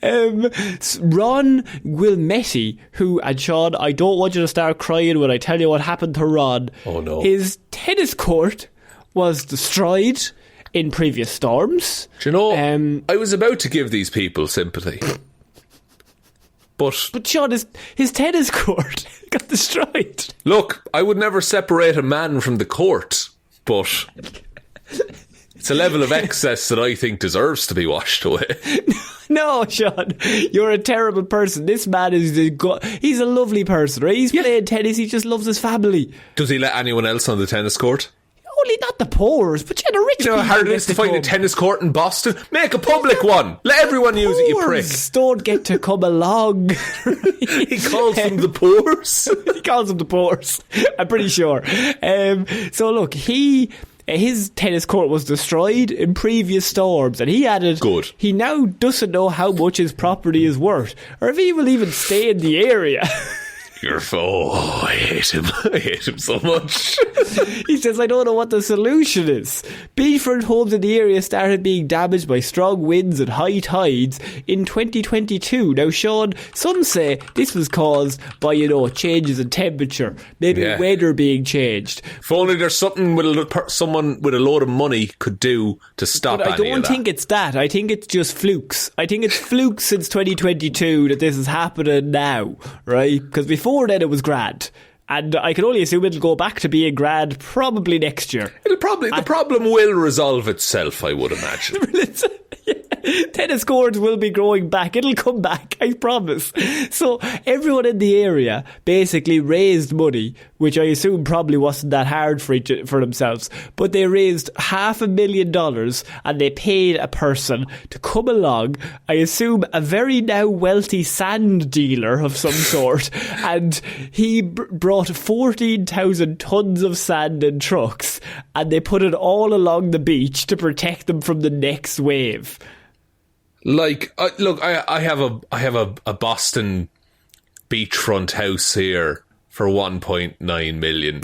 A: Ron Guilmetti, who, and Shaun, I don't want you to start crying when I tell you what happened to Ron.
B: Oh no.
A: His tennis court was destroyed. in previous storms.
B: Do you know, I was about to give these people sympathy. But
A: Shaun, his tennis court got destroyed.
B: Look, I would never separate a man from the court, but it's a level of excess that I think deserves to be washed away.
A: No, Shaun, you're a terrible person. This man he's a lovely person, right? He's playing tennis, he just loves his family.
B: Does he let anyone else on the tennis court?
A: Only not the poors, but the rich people.
B: You know how hard it is to find a tennis court in Boston? Make a public one. Let everyone use it, you prick.
A: Don't get to come along.
B: He calls them the poors.
A: He calls them the poors. I'm pretty sure. So look, his tennis court was destroyed in previous storms, and he added,
B: good.
A: He now doesn't know how much his property is worth, or if he will even stay in the area.
B: I hate him. I hate him so much.
A: He says, I don't know what the solution is. Beachfront homes in the area started being damaged by strong winds and high tides in 2022. Now, Shaun, some say this was caused by, changes in temperature. Maybe weather being changed.
B: If only there's something someone with a load of money could do to stop
A: but
B: any of that.
A: I don't think it's that. I think it's just flukes. I think it's flukes since 2022 that this is happening now, right? Because before then it was grand, and I can only assume it'll go back to being grand probably next year.
B: The problem will resolve itself, I would imagine.
A: Tennis courts will be growing back. It'll come back, I promise. So everyone in the area basically raised money, which I assume probably wasn't that hard for themselves, but they raised $500,000 and they paid a person to come along, I assume a very now wealthy sand dealer of some sort, and he brought 14,000 tons of sand in trucks, and they put it all along the beach to protect them from the next wave.
B: Look, I have a Boston beachfront house here for 1.9 million.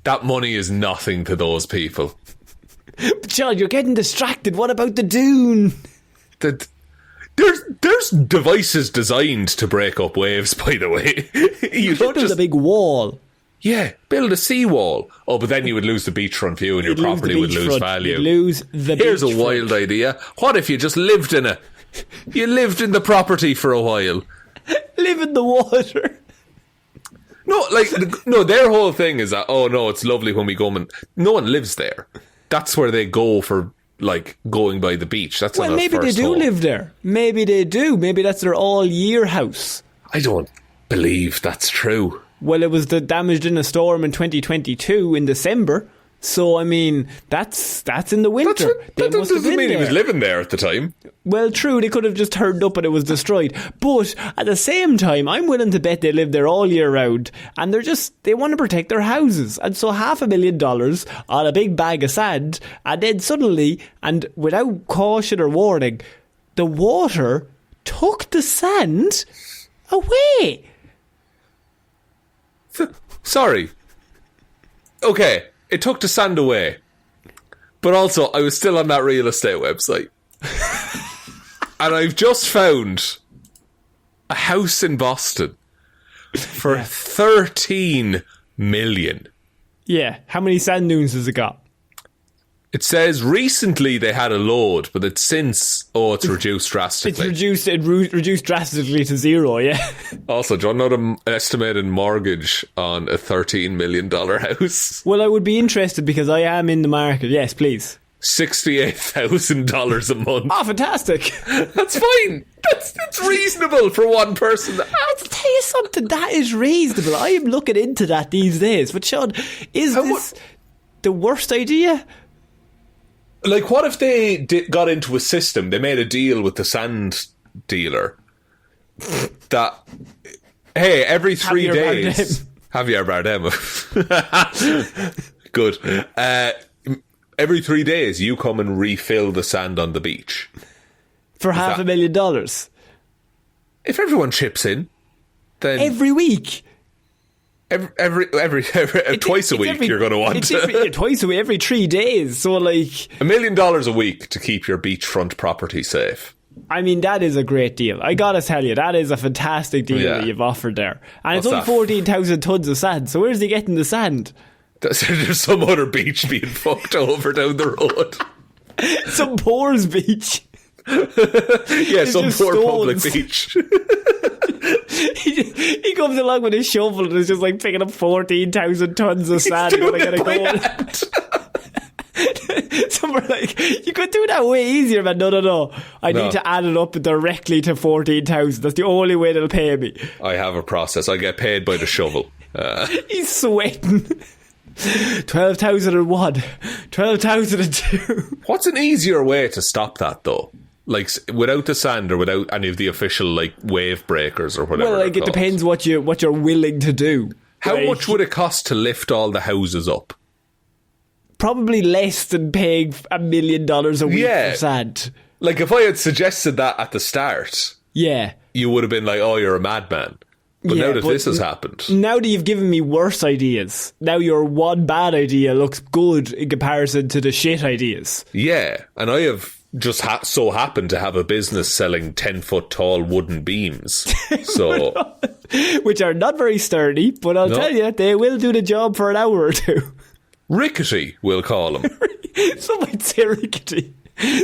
B: That money is nothing to those people.
A: But Shaun, you're getting distracted. What about the dune?
B: There's devices designed to break up waves, by the way. You don't
A: build a big wall.
B: Yeah, build a seawall. Oh, but then you would lose the beachfront view and your property would lose value. Here's a wild idea. What if you just lived in it? You lived in the property for a while.
A: Live in the water.
B: No, their whole thing is that, oh no, it's lovely when we go and no one lives there. That's where they go for, going by the beach. That's
A: well, maybe they do live there. Maybe they do. Maybe that's their all-year house.
B: I don't believe that's true.
A: Well, it was damaged in a storm in 2022 in December. So, I mean, that's in the winter.
B: That doesn't mean he was living there at the time.
A: Well, true, they could have just turned up and it was destroyed. But at the same time, I'm willing to bet they live there all year round. And they want to protect their houses. And so $500,000 on a big bag of sand. And then suddenly, and without caution or warning, the water took the sand away.
B: Sorry. Okay, it took the sand away. But also, I was still on that real estate website. And I've just found a house in Boston for 13 million.
A: Yeah, how many sand dunes has it got?
B: It says recently they had a load, but it's reduced drastically.
A: It reduced drastically to zero, yeah.
B: Also, do you want to know the estimated mortgage on a $13 million house?
A: Well, I would be interested because I am in the market. Yes, please.
B: $68,000 a month.
A: Oh, fantastic.
B: That's fine. That's reasonable for one person.
A: I'll tell you something, that is reasonable. I am looking into that these days. But Shaun, is this the worst idea?
B: What if they got into a system, they made a deal with the sand dealer that, hey, every 3 days... Javier Bardem. Good. Every 3 days, you come and refill the sand on the beach.
A: For $500,000?
B: If everyone chips in, then...
A: Every week?
B: Every twice a week you're going to want
A: twice a week, every 3 days. So $1 million
B: a week to keep your beachfront property safe.
A: I mean, that is a great deal. I gotta tell you, that is a fantastic deal that you've offered there. And it's only 14,000 tons of sand. So where's he getting the sand?
B: There's some other beach being fucked over down the road.
A: Some Poor's beach.
B: Yeah, some poor public beach.
A: He comes along with his shovel and is just like picking up 14,000 tons of sand. Gonna get a goal. Some are like, you could do that way easier, man. No. I need to add it up directly to 14,000. That's the only way they'll pay me.
B: I have a process. I get paid by the shovel.
A: He's sweating. 12,001, 12,002.
B: What's an easier way to stop that, though? Like, without the sand or without any of the official, like, wave breakers or whatever.
A: Well, like, it depends what you're willing to do.
B: How much would it cost to lift all the houses up?
A: Probably less than paying $1 million a week for sand.
B: Like, if I had suggested that at the start, you would have been like, oh, you're a madman. But now that this has happened,
A: now that you've given me worse ideas, now your one bad idea looks good in comparison to the shit ideas.
B: Yeah, and I have just so happened to have a business selling 10-foot tall wooden beams, so
A: which are not very sturdy, but I'll tell you, they will do the job for an hour or two.
B: Rickety, we'll call them.
A: Some might say rickety.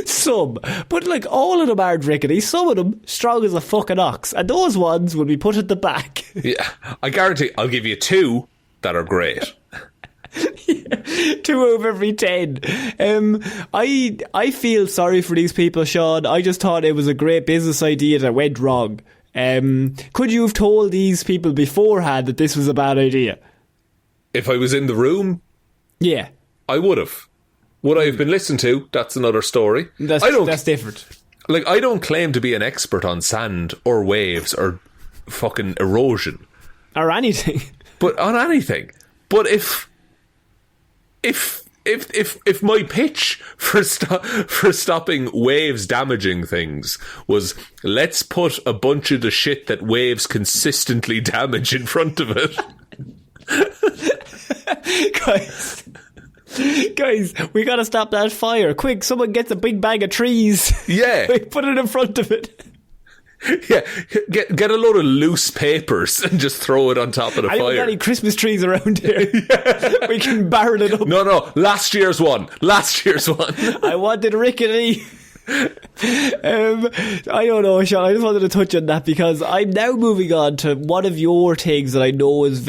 A: Some, but like all of them aren't rickety. Some of them strong as a fucking ox, and those ones will be put at the back.
B: Yeah, I guarantee I'll give you 2 that are great.
A: 2 out of every 10. I feel sorry for these people, Shaun. I just thought it was a great business idea that went wrong. Could you have told these people beforehand that this was a bad idea?
B: If I was in the room,
A: yeah,
B: I would have. Would I have been listened to? That's another story.
A: That's different.
B: Like, I don't claim to be an expert on sand or waves or fucking erosion
A: or anything.
B: But on anything. But if my pitch for stopping waves damaging things was, let's put a bunch of the shit that waves consistently damage in front of it.
A: Guys, we gotta stop that fire. Quick, someone gets a big bag of trees.
B: Yeah.
A: Put it in front of it.
B: Yeah, get a load of loose papers and just throw it on top of the fire.
A: I don't got any Christmas trees around here. Yeah. We can barrel it up.
B: No, last year's one.
A: I wanted rickety. I don't know, Shaun. I just wanted to touch on that because I'm now moving on to one of your things that I know is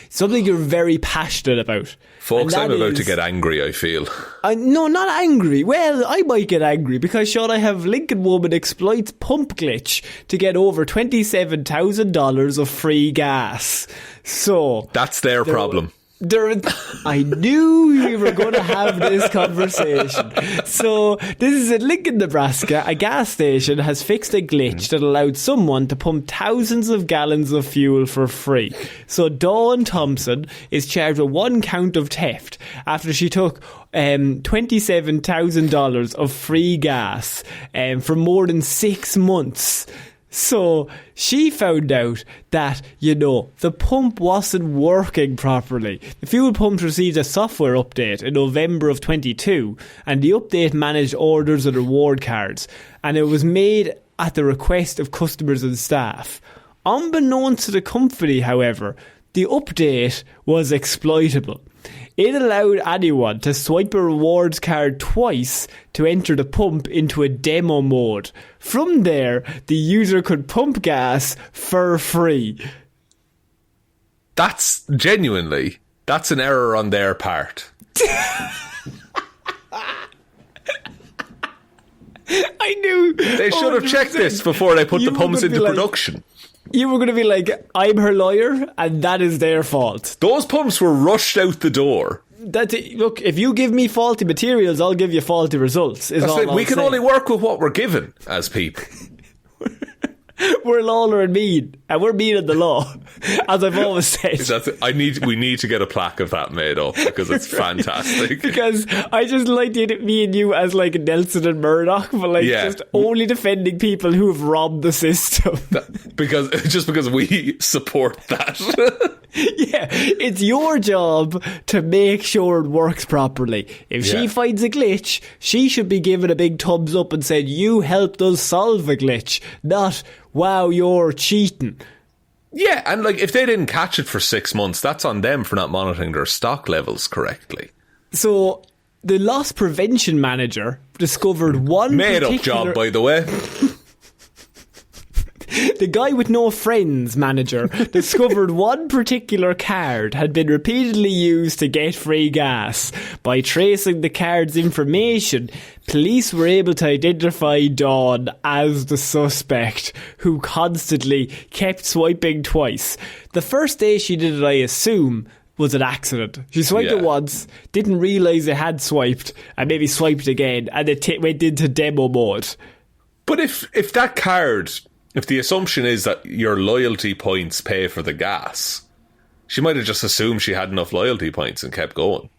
A: something you're very passionate about.
B: Folks, I'm about to get angry, I feel.
A: No, not angry. Well, I might get angry because, Shaun, I have Lincoln woman exploits pump glitch to get over $27,000 of free gas. So
B: that's their problem.
A: I knew we were going to have this conversation. So this is in Lincoln, Nebraska. A gas station has fixed a glitch that allowed someone to pump thousands of gallons of fuel for free. So Dawn Thompson is charged with 1 count of theft after she took $27,000 of free gas for more than 6 months. So she found out that, the pump wasn't working properly. The fuel pump received a software update in November of 22, and the update managed orders and reward cards, and it was made at the request of customers and staff. Unbeknownst to the company, however, the update was exploitable. It allowed anyone to swipe a rewards card twice to enter the pump into a demo mode. From there, the user could pump gas for free.
B: That's an error on their part.
A: I knew.
B: They should have checked this before they put the pumps into production.
A: You were going to be like, I'm her lawyer, and that is their fault.
B: Those pumps were rushed out the door.
A: Look, if you give me faulty materials, I'll give you faulty results.
B: We can only work with what we're given as people.
A: We're lawler and mean, and we're mean in the law, as I've always said.
B: We need to get a plaque of that made up because it's fantastic.
A: Because I just like me and you as like Nelson and Murdoch, but just only defending people who have robbed the system.
B: Because we support that.
A: Yeah, it's your job to make sure it works properly. If she finds a glitch, she should be given a big thumbs up and said, you helped us solve a glitch, not, wow, you're cheating.
B: Yeah, and like if they didn't catch it for 6 months, that's on them for not monitoring their stock levels correctly.
A: So the loss prevention manager discovered one
B: made up job, by the way.
A: The guy with no friends manager discovered one particular card had been repeatedly used to get free gas. By tracing the card's information, police were able to identify Dawn as the suspect, who constantly kept swiping twice. The first day she did it, I assume, was an accident. She swiped it once, didn't realise it had swiped, and maybe swiped again, and it went into demo mode.
B: But if that card... If the assumption is that your loyalty points pay for the gas, she might have just assumed she had enough loyalty points and kept going.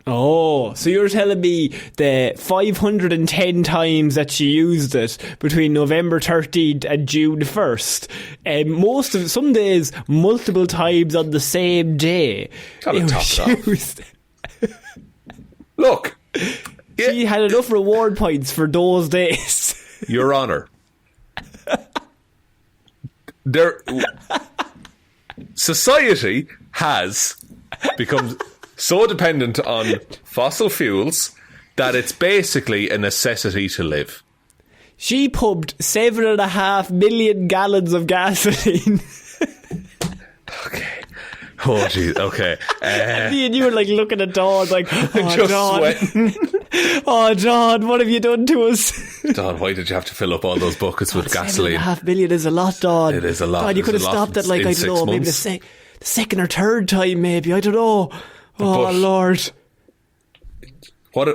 A: Oh, so you're telling me the 510 times that she used it between November 13th and June 1st, some days multiple times on the same day.
B: Gotta top it off. Look.
A: She had enough reward points for those days.
B: Your Honour. Society has become so dependent on fossil fuels that it's basically a necessity to live.
A: She pumped 7.5 million gallons of gasoline.
B: Okay. Oh, jeez. Okay.
A: Me and you were like looking at Dawn like, oh,
B: just
A: Dawn.
B: sweating.
A: Oh, Dawn, what have you done to us?
B: Dawn, why did you have to fill up all those buckets with gasoline?
A: 7.5 million is a lot, Dawn.
B: It is a lot.
A: Dawn, you could have stopped at, like, I don't know, maybe the second or third time, maybe. I don't know. Oh, Lord.
B: What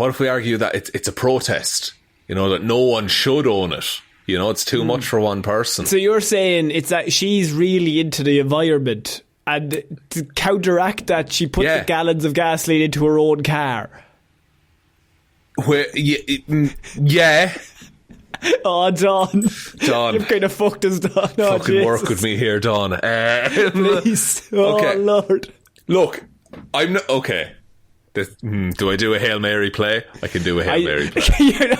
B: if we argue that it's a protest? You know, that no one should own it. You know, it's too much for one person.
A: So you're saying it's that she's really into the environment, and to counteract that, she put the gallons of gasoline into her own car.
B: Yeah.
A: Oh, Dawn. You've kind of fucked us, Dawn.
B: Fucking work with me here, Dawn.
A: Please. Oh, okay. Lord.
B: Look, I'm not... Okay. Do I do a Hail Mary play? I can do a Hail Mary play.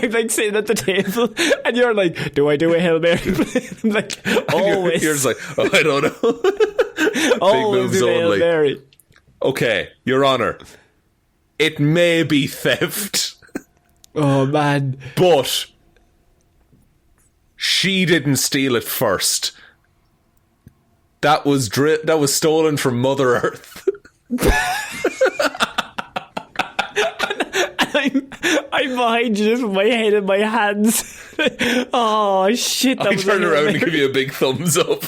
A: I'm like sitting at the table and you're like, do I do a Hail Mary play? I'm like, always.
B: You're just like, oh, I don't know.
A: Always do Hail Mary.
B: Okay, Your Honour. It may be theft.
A: Oh, man.
B: But she didn't steal it first. That was stolen from Mother Earth.
A: I'm behind you just with my head in my hands. Oh, shit.
B: I turn around and give you a big thumbs up.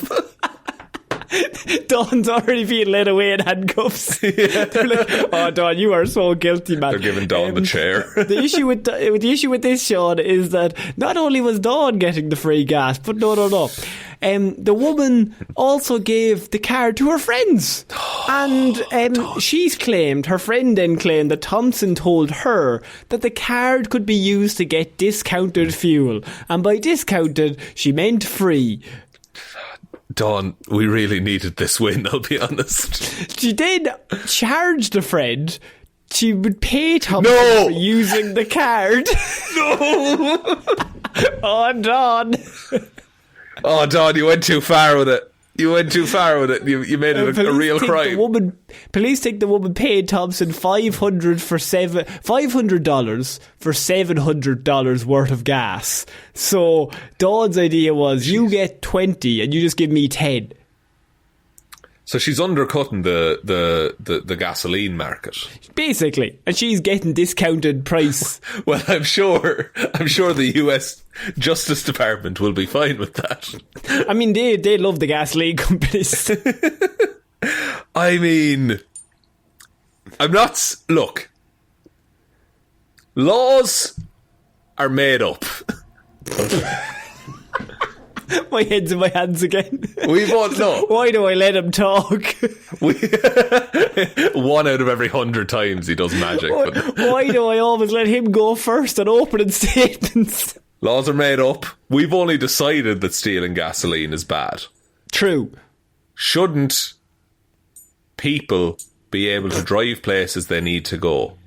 A: Dawn's already being led away in handcuffs. Yeah. They're like, oh, Dawn, you are so guilty, man.
B: They're giving Dawn the chair.
A: The issue with this, Shaun, is that not only was Dawn getting the free gas, but no. The woman also gave the card to her friends. And her friend then claimed that Thompson told her that the card could be used to get discounted fuel. And by discounted, she meant free.
B: Dawn, we really needed this win, I'll be honest.
A: She did charge the friend. She would pay Thompson for using the card.
B: No!
A: Oh, Dawn.
B: Oh, Dawn, you went too far with it. You went too far with it. You made it a real crime.
A: Police think the woman paid Thompson $500 for $700 worth of gas. So Dawn's idea was, you get 20 and you just give me 10.
B: So she's undercutting the gasoline market,
A: basically, and she's getting discounted price.
B: Well, I'm sure the US Justice Department will be fine with that.
A: I mean, they love the gasoline companies.
B: I mean, look, laws are made up.
A: My head's in my hands again.
B: We won't know.
A: Why do I let him talk?
B: 1 out of every 100 times he does magic.
A: Why do I always let him go first on opening statements?
B: Laws are made up. We've only decided that stealing gasoline is bad.
A: True.
B: Shouldn't people be able to drive places they need to go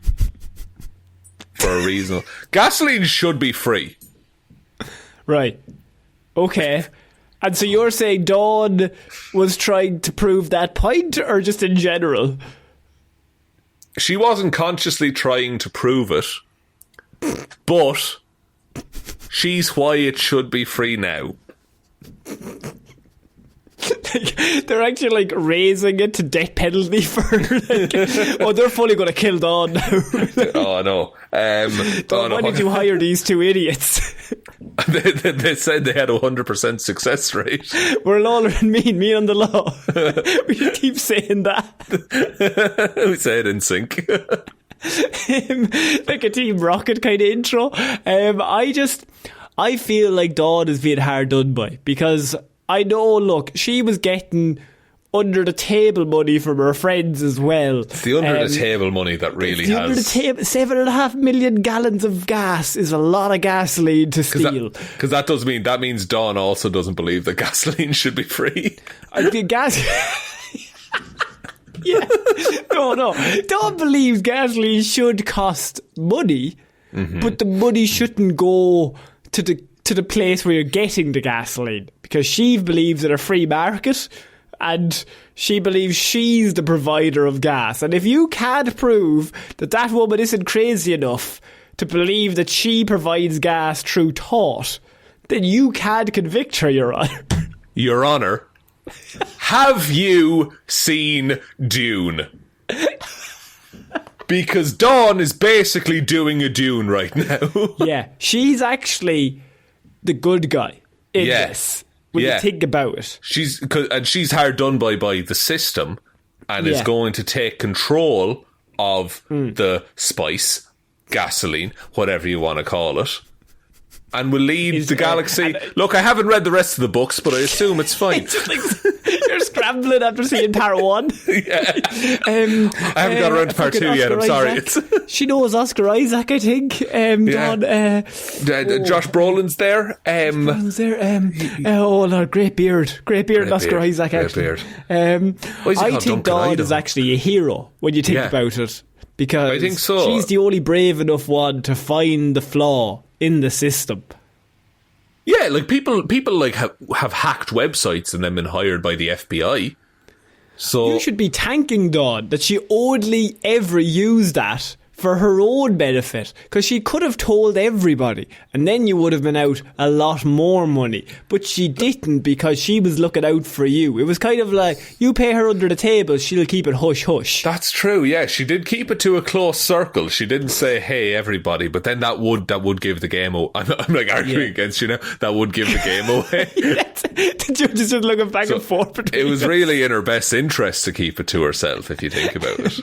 B: for a reason? Gasoline should be free.
A: Right. Okay. And so you're saying Dawn was trying to prove that point, or just in general?
B: She wasn't consciously trying to prove it, but she's why it should be free now.
A: They're actually raising it to death penalty for they're fully going to kill Dawn now.
B: Oh no.
A: Why did you hire these two idiots?
B: They said they had a 100% success rate.
A: We're lawler and me on the law. We just keep saying that.
B: We say it in sync.
A: Like a Team Rocket kind of intro. I feel like Dawn is being hard done by, because I know, look, she was getting under the table money from her friends as well.
B: It's the under the table money that really has.
A: Under the table, 7.5 million gallons of gas is a lot of gasoline to steal.
B: Because that means Dawn also doesn't believe that gasoline should be free.
A: I think gas. Yeah, no. Dawn believes gasoline should cost money, but the money shouldn't go to the place where you're getting the gasoline, because she believes in a free market and she believes she's the provider of gas. And if you can't prove that woman isn't crazy enough to believe that she provides gas through thought, then you can't convict her, Your Honour.
B: Your Honour, have you seen Dune? Because Dawn is basically doing a Dune right now.
A: Yeah, she's actually the good guy in this, when you think about it.
B: She's hard done by the system, and is going to take control of the spice, gasoline, whatever you want to call it, and will lead the galaxy. Look, I haven't read the rest of the books, but I assume it's fine.
A: You're scrambling after seeing part 1.
B: Yeah. I haven't got around to part 2 yet, I'm sorry.
A: She knows Oscar Isaac, I think. Dawn,
B: Josh Brolin's there.
A: Oh Lord, great beard, Oscar Isaac, actually. I think Dawn is actually a hero when you think about it, because
B: I think so.
A: She's the only brave enough one to find the flaw in the system.
B: Yeah, like people like have hacked websites and then been hired by the FBI. So
A: you should be thanking Dawn that she only ever used that for her own benefit, because she could have told everybody and then you would have been out a lot more money, but she didn't, because she was looking out for you. It was kind of like, you pay her under the table, she'll keep it hush hush.
B: That's true. Yeah, she did keep it to a close circle. She didn't say, hey everybody, but then that would give the game away. I'm like arguing against you now. That would give the game away.
A: The judges just looking back and forth between
B: it was us. Really in her best interest to keep it to herself, if you think about it.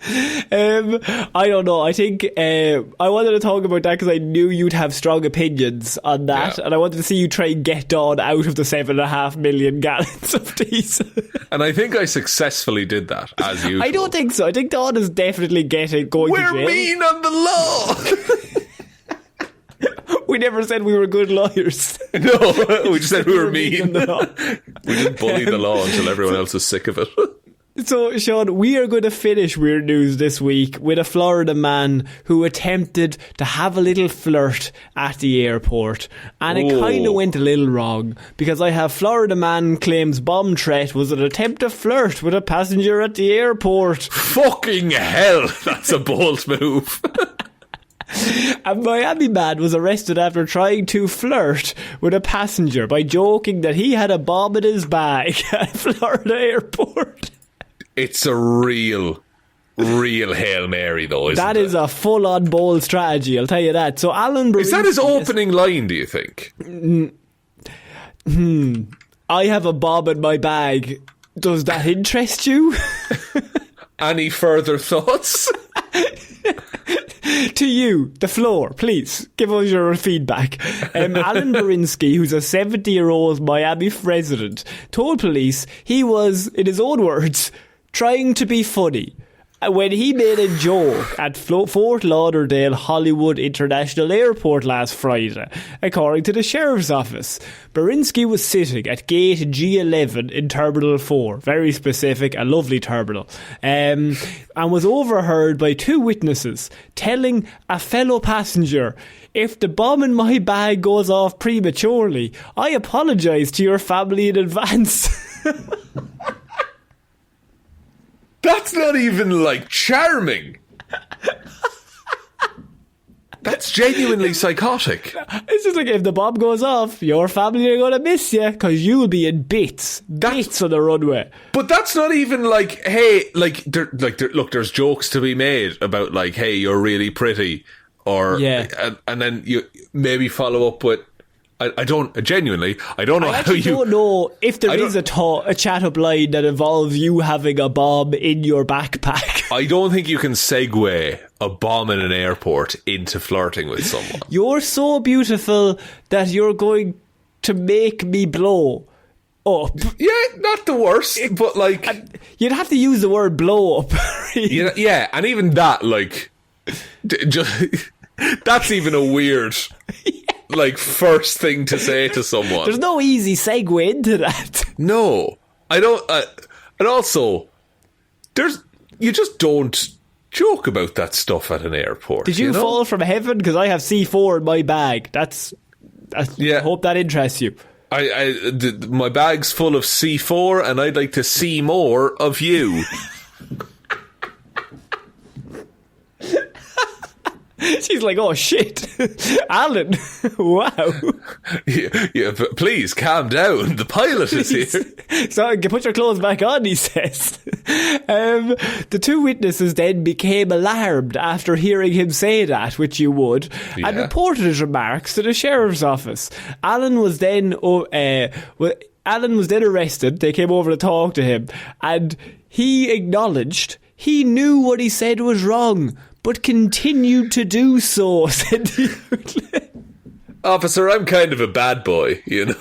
A: I don't know. I think I wanted to talk about that because I knew you'd have strong opinions on that, and I wanted to see you try and get Dawn out of the 7.5 million gallons of diesel. And
B: I think I successfully did that, as usual.
A: I don't think so. I think Dawn is definitely going to jail.
B: We're mean on the law.
A: We never said we were good lawyers.
B: No, we just said we were mean. We didn't bully the law until everyone else was sick of it.
A: So, Shaun, we are going to finish Weird News this week with a Florida man who attempted to have a little flirt at the airport, and it kind of went a little wrong, because I have Florida man claims bomb threat was an attempt to flirt with a passenger at the airport.
B: Fucking hell, that's a bold move.
A: A Miami man was arrested after trying to flirt with a passenger by joking that he had a bomb in his bag at Florida airport.
B: It's a real Hail Mary, though, isn't it?
A: That is a full-on bold strategy, I'll tell you that. So Alan Brody,
B: is that his opening line, do you think?
A: I have a bomb in my bag. Does that interest you?
B: Any further thoughts?
A: To you, the floor, please give us your feedback. Alan Borinsky, who's a 70-year-old Miami resident, told police he was, in his own words, trying to be funny. when he made a joke at Fort Lauderdale Hollywood International Airport last Friday, according to the Sheriff's Office. Berinsky was sitting at gate G11 in Terminal 4, very specific, a lovely terminal, and was overheard by two witnesses telling a fellow passenger, "If the bomb in my bag goes off prematurely, I apologise to your family in advance."
B: That's not even, like, charming. That's genuinely psychotic.
A: It's just like, if the bomb goes off, your family are going to miss you because you'll be in bits on the runway.
B: But that's not even like, hey, look, there's jokes to be made about, like, hey, you're really pretty, or and then you maybe follow up with, I don't know
A: I
B: how you...
A: don't know if there is a chat-up line that involves you having a bomb in your backpack.
B: I don't think you can segue a bomb in an airport into flirting with someone.
A: You're so beautiful that you're going to make me blow up.
B: Yeah, not the worst, but, like...
A: You'd have to use the word blow up.
B: Yeah, and even that, like... that's even a weird... like, first thing to say to someone.
A: There's no easy segue into that.
B: No, I don't. And also, you just don't joke about that stuff at an airport.
A: Did you fall from heaven? Because I have C4 in my bag. I hope that interests you.
B: My bag's full of C4, and I'd like to see more of you.
A: She's like, oh shit, Alan, wow.
B: Yeah, but please calm down. The pilot is here.
A: So put your clothes back on, he says. The two witnesses then became alarmed after hearing him say that, which you would, and reported his remarks to the Sheriff's Office. Alan was then arrested. They came over to talk to him, and he acknowledged he knew what he said was wrong, but continued to do so, said the
B: Officer, I'm kind of a bad boy, you know.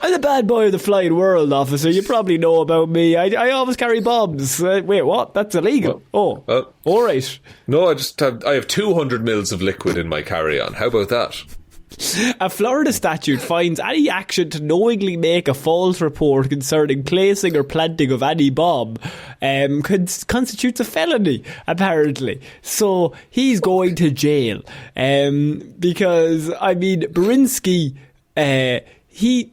A: I'm the bad boy of the flying world, officer. You probably know about me. I always carry bombs. Wait, what? That's illegal. All right.
B: No, I have 200 mils of liquid in my carry-on. How about that?
A: A Florida statute finds any action to knowingly make a false report concerning placing or planting of any bomb constitutes a felony, apparently. So he's going to jail. Because, I mean, Berinsky, he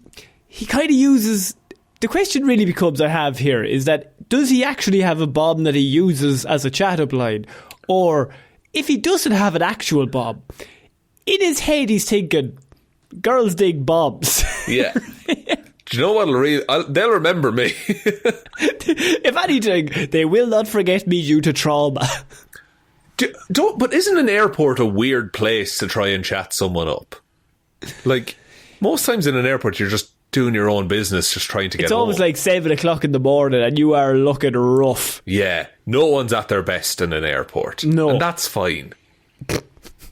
A: kind of uses... The question really becomes, I have here, is that does he actually have a bomb that he uses as a chat-up line? Or if he doesn't have an actual bomb... In his head, he's thinking, girls dig bombs.
B: Yeah. Do you know what'll they'll remember me.
A: If anything, they will not forget me due to trauma.
B: But isn't an airport a weird place to try and chat someone up? Like, most times in an airport, you're just doing your own business, just trying to get home.
A: It's almost like 7 o'clock in the morning and you are looking rough.
B: Yeah. No one's at their best in an airport.
A: No.
B: And that's fine.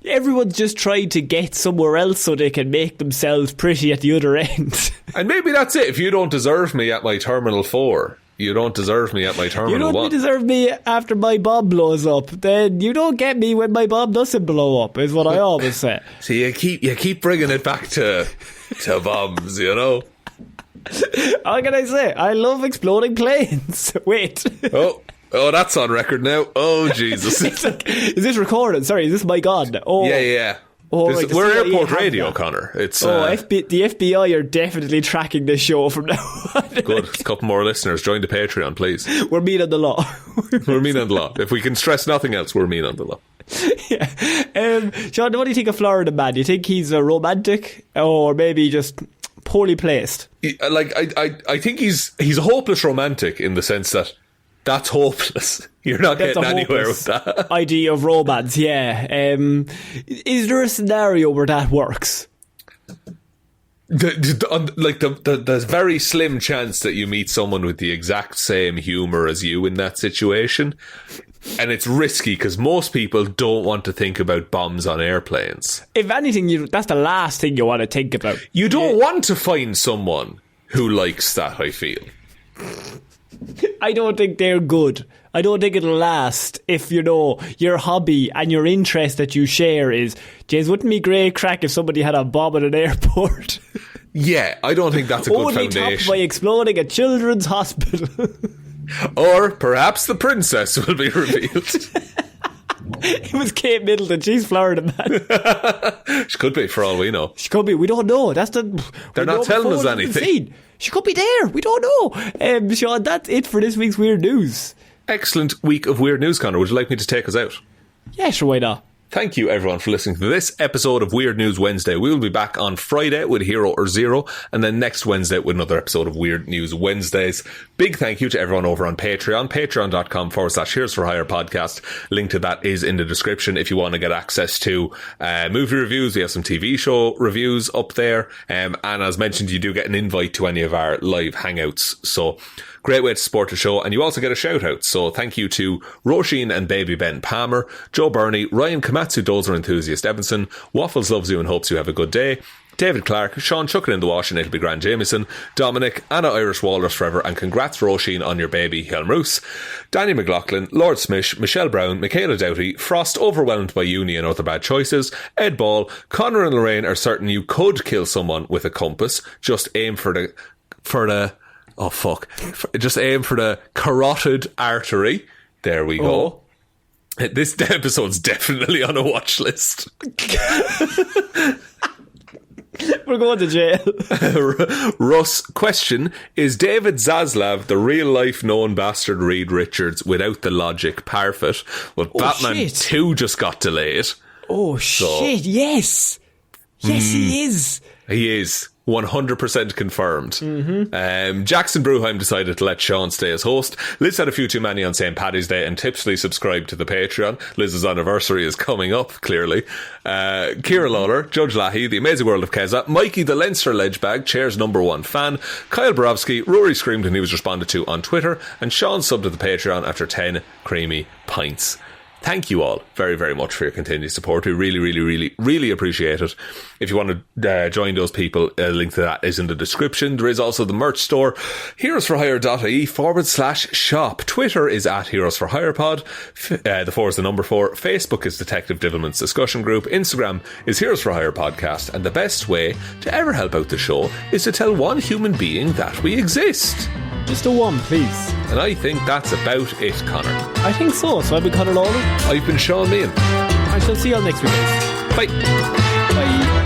A: Everyone's just trying to get somewhere else so they can make themselves pretty at the other end.
B: And maybe that's it. If you don't deserve me at my Terminal 4, you don't deserve me at my Terminal 1.
A: You don't deserve me after my bomb blows up. Then you don't get me when my bomb doesn't blow up, is what I always say.
B: So you keep bringing it back to bombs, you know?
A: How can I say? I love exploding planes. Wait.
B: Oh, that's on record now. Oh, Jesus.
A: Is this recorded? Sorry, is this mic on? Oh.
B: Yeah.
A: Oh, right,
B: we're airport radio, Connor. It's
A: the FBI are definitely tracking this show from now on.
B: Good. A couple more listeners. Join the Patreon, please.
A: We're mean on the law.
B: We're mean on the law. If we can stress nothing else, we're mean on the law.
A: Yeah. Shaun, what do you think of Florida Man? Do you think he's a romantic or maybe just poorly placed?
B: Like, I think he's a hopeless romantic in the sense that that's hopeless. You're not getting anywhere with that
A: idea of romance. Yeah. Is there a scenario where that works?
B: There's very slim chance that you meet someone with the exact same humour as you in that situation, and it's risky because most people don't want to think about bombs on airplanes.
A: If anything, that's the last thing you want to think about.
B: You don't want to find someone who likes that, I feel.
A: I don't think they're good. I don't think it'll last if, you know, your hobby and your interest that you share is, James, wouldn't be great crack if somebody had a bomb at an airport?
B: Yeah, I don't think that's a good
A: Only
B: foundation.
A: topped by exploding a children's hospital.
B: Or perhaps the princess will be revealed.
A: It was Kate Middleton. She's Florida, man.
B: She could be, for all we know.
A: She could be. We don't know.
B: They're not telling us anything.
A: She could be there. We don't know. Shaun, that's it for this week's Weird News.
B: Excellent week of Weird News, Conor. Would you like me to take us out?
A: Yeah, sure, why not?
B: Thank you, everyone, for listening to this episode of Weird News Wednesday. We will be back on Friday with Hero or Zero, and then next Wednesday with another episode of Weird News Wednesdays. Big thank you to everyone over on Patreon, patreon.com/Heroes for Hire podcast. Link to that is in the description if you want to get access to movie reviews. We have some TV show reviews up there, and as mentioned, you do get an invite to any of our live hangouts. So great way to support the show, and you also get a shout out. So thank you to Róisín and Baby Ben Palmer, Joe Burney, Ryan Komatsu, Dozer, Enthusiast Evanson, Waffles Loves you and hopes you have a good day, David Clarke, Shaun Chuck in the wash and it'll be grand Jamieson, Dominic, Anna Irish Walrus Forever, and congrats Róisín on your baby Hjelmroos, Danny McLaughlin, Lordsmish, Michelle Browne, Michaela Doughty, Frost overwhelmed by uni and other bad choices, Ed Ball, Conor and Lorraine are certain you could kill someone with a compass, just aim for the oh fuck. Just aim for the carotid artery. There we go. This episode's definitely on a watch list.
A: We're going to jail.
B: Russ Question: is David Zaslav the real life known bastard Reed Richards without the logic Parfitt? Well, Batman 2 just got delayed.
A: Oh shit, yes. Yes, he is.
B: He is. 100% confirmed. Jackson Bruheim decided to let Shaun stay as host. Liz had a few too many on St. Paddy's Day and tipsily subscribed to the Patreon. Liz's anniversary is coming up, clearly. Ciara Lawler, Judge Lahey, The Amazing World of Keza, Mikey the Leinster Ledgebag, Chair's #1 fan, Kyle Borowski, Rory screamed and he was responded to on Twitter, and Shaun subbed to the Patreon after 10 creamy pints. Thank you all very, very much for your continued support. We really, really, really, really appreciate it. If you want to join those people, a link to that is in the description. There is also the merch store, heroesforhire.ie/shop. Twitter is at heroesforhirepod. The 4 is the number 4. Facebook is Detective Divilment's discussion group. Instagram is Heroes for Hire podcast. And the best way to ever help out the show is to tell one human being that we exist.
A: Just a one, please.
B: And I think that's about it, Conor.
A: I think so. So I've been Conor Lawler.
B: I've been Shaun Meehan.
A: I shall see you all next week.
B: Bye.
A: Bye.